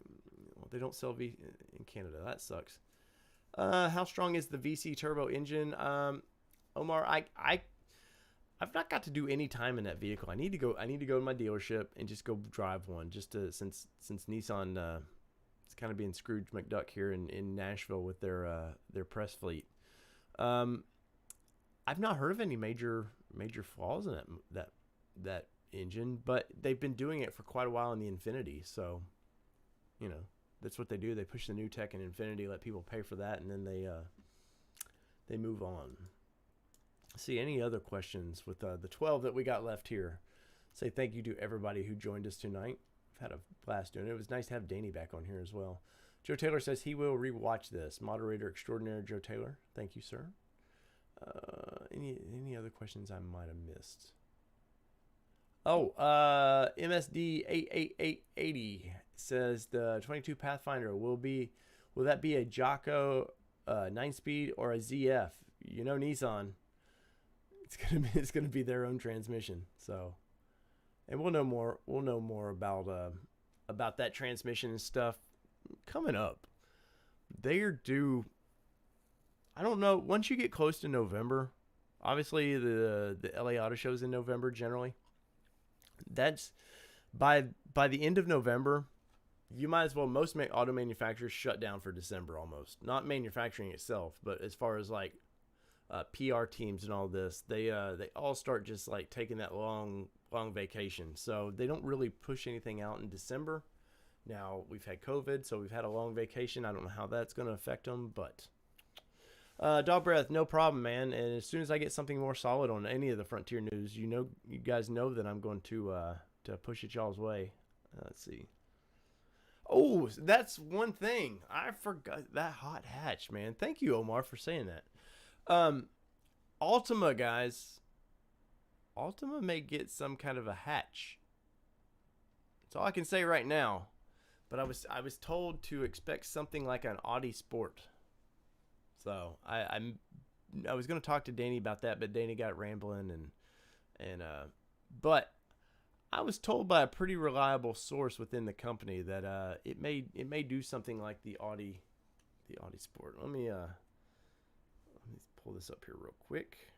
Well, they don't sell V in Canada. That sucks. How strong is the VC turbo engine? Omar, I've not got to do any time in that vehicle. I need to go to my dealership and just go drive one, just to since Nissan it's kind of being Scrooge McDuck here in Nashville with their press fleet. I've not heard of any major flaws in that engine, but they've been doing it for quite a while in the Infiniti, so you know that's what they do. They push the new tech in Infiniti, let people pay for that, and then they move on. See any other questions with the 12 that we got left here? Say thank you to everybody who joined us tonight. I've had a blast doing it. It was nice to have Danny back on here as well. Joe Taylor says he will rewatch this. Moderator extraordinaire Joe Taylor. Thank you, sir. Any other questions I might have missed? Oh, MSD 88880 says the 22 Pathfinder will that be a Jocko 9-speed or a ZF? You know Nissan. It's gonna be their own transmission. So, and we'll know more about that transmission and stuff coming up. They're due. I don't know. Once you get close to November, obviously the LA Auto Show is in November generally. That's by the end of November, you might as well, most auto manufacturers shut down for December almost. Not manufacturing itself, but as far as like PR teams and all this, they all start just like taking that long vacation. So they don't really push anything out in December. Now we've had COVID, so we've had a long vacation. I don't know how that's going to affect them, but Dog Breath, no problem, man. And as soon as I get something more solid on any of the Frontier news, you guys know that I'm going to push it y'all's way. Let's see. Oh, that's one thing I forgot. That hot hatch, man. Thank you, Omar, for saying that. Altima, guys. Altima may get some kind of a hatch. That's all I can say right now. But I was told to expect something like an Audi Sport. So I was gonna talk to Danny about that, but Danny got rambling and but I was told by a pretty reliable source within the company that it may do something like the Audi Sport. Let me pull this up here real quick.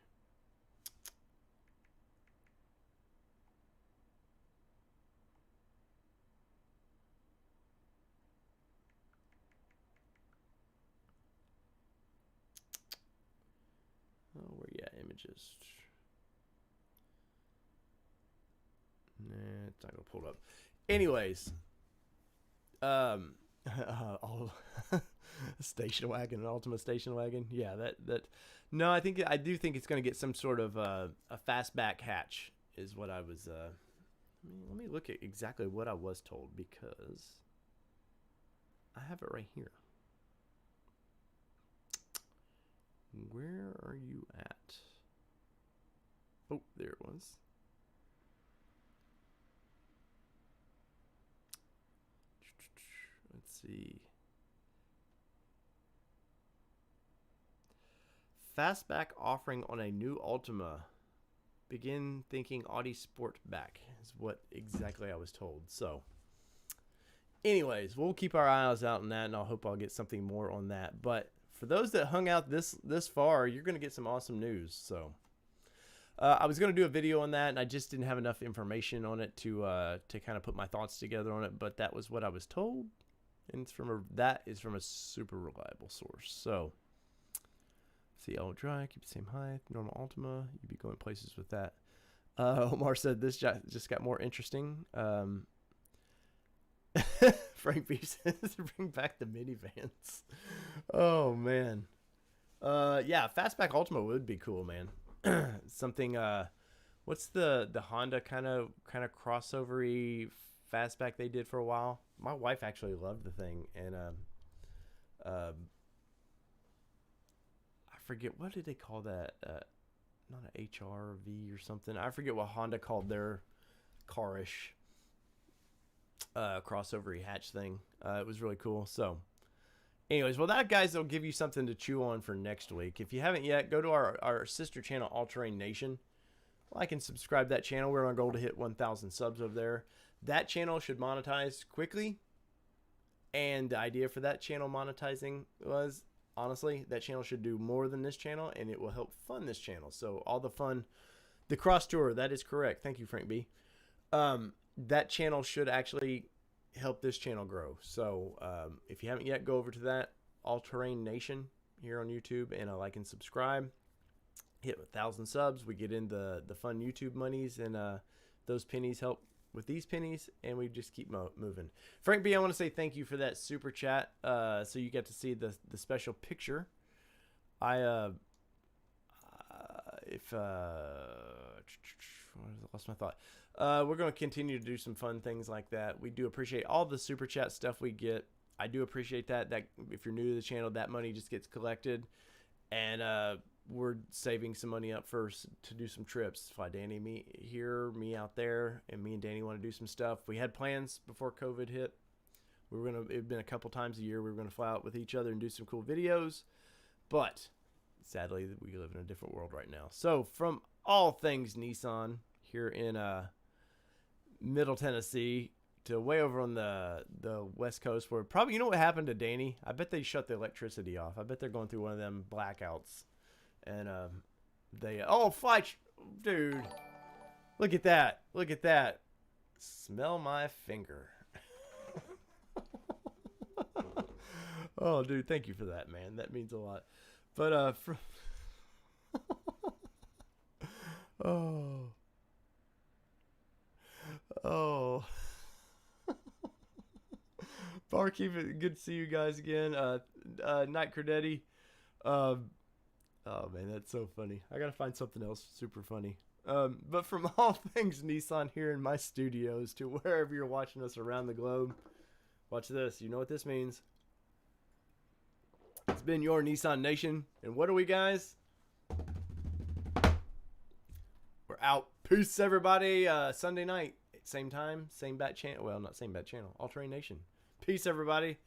Oh, where you at? Images. Nah, it's not gonna pull it up. Anyways, all station wagon, an Ultima station wagon. Yeah, that. No, I do think it's gonna get some sort of a fastback hatch. Is what I was. Let me look at exactly what I was told because I have it right here. Where are you at? Oh, there it was. Let's see. Fastback offering on a new Ultima. Begin thinking Audi Sportback is what exactly I was told. So, anyways, we'll keep our eyes out on that, and I hope I'll get something more on that. But for those that hung out this far, you're going to get some awesome news. So, I was going to do a video on that, and I just didn't have enough information on it to kind of put my thoughts together on it. But that was what I was told, and that is from a super reliable source. So, see, all dry, keep the same height, normal Ultima. You'd be going places with that. Omar said this just got more interesting. Frank B says bring back the minivans. Oh man. Yeah, fastback Ultima would be cool, man. Something what's the Honda kind of crossovery fastback they did for a while? My wife actually loved the thing, and I forget, what did they call that? Not an HRV or something. I forget what Honda called their carish. crossover hatch thing. It was really cool. So, anyways, well, that, guys, will give you something to chew on for next week. If you haven't yet, go to our sister channel, All Terrain Nation. Like and subscribe to that channel. We're on our goal to hit 1,000 subs over there. That channel should monetize quickly. And the idea for that channel monetizing was, honestly, that channel should do more than this channel, and it will help fund this channel. So all the fun, the cross tour, that is correct. Thank you, Frank B. That channel should actually help this channel grow. So if you haven't yet, go over to that All Terrain Nation here on YouTube and like and subscribe. Hit 1,000 subs. We get in the fun YouTube monies, and those pennies help with these pennies, and we just keep moving. Frank B, I want to say thank you for that super chat. So you get to see the special picture. I lost my thought. We're going to continue to do some fun things like that. We do appreciate all the super chat stuff we get. I do appreciate that. That if you're new to the channel, that money just gets collected, and we're saving some money up first to do some trips. Fly Danny, me here, me out there, and me and Danny want to do some stuff. We had plans before COVID hit. It'd been a couple times a year. We were gonna fly out with each other and do some cool videos, but sadly, we live in a different world right now. So from all things Nissan here in Middle Tennessee to way over on the West Coast, where probably, you know what happened to Danny? I bet they shut the electricity off. I bet they're going through one of them blackouts. And dude, look at that, smell my finger. Oh, dude, thank you for that, man. That means a lot. But oh Barkeep, good to see you guys again. Night Credetti. Oh, man, that's so funny. I got to find something else super funny. But from all things Nissan here in my studios to wherever you're watching us around the globe, watch this. You know what this means. It's been your Nissan Nation. And what are we, guys? We're out. Peace, everybody. Sunday night, same time, same bat channel. Well, not same bat channel. All Terrain Nation. Peace, everybody.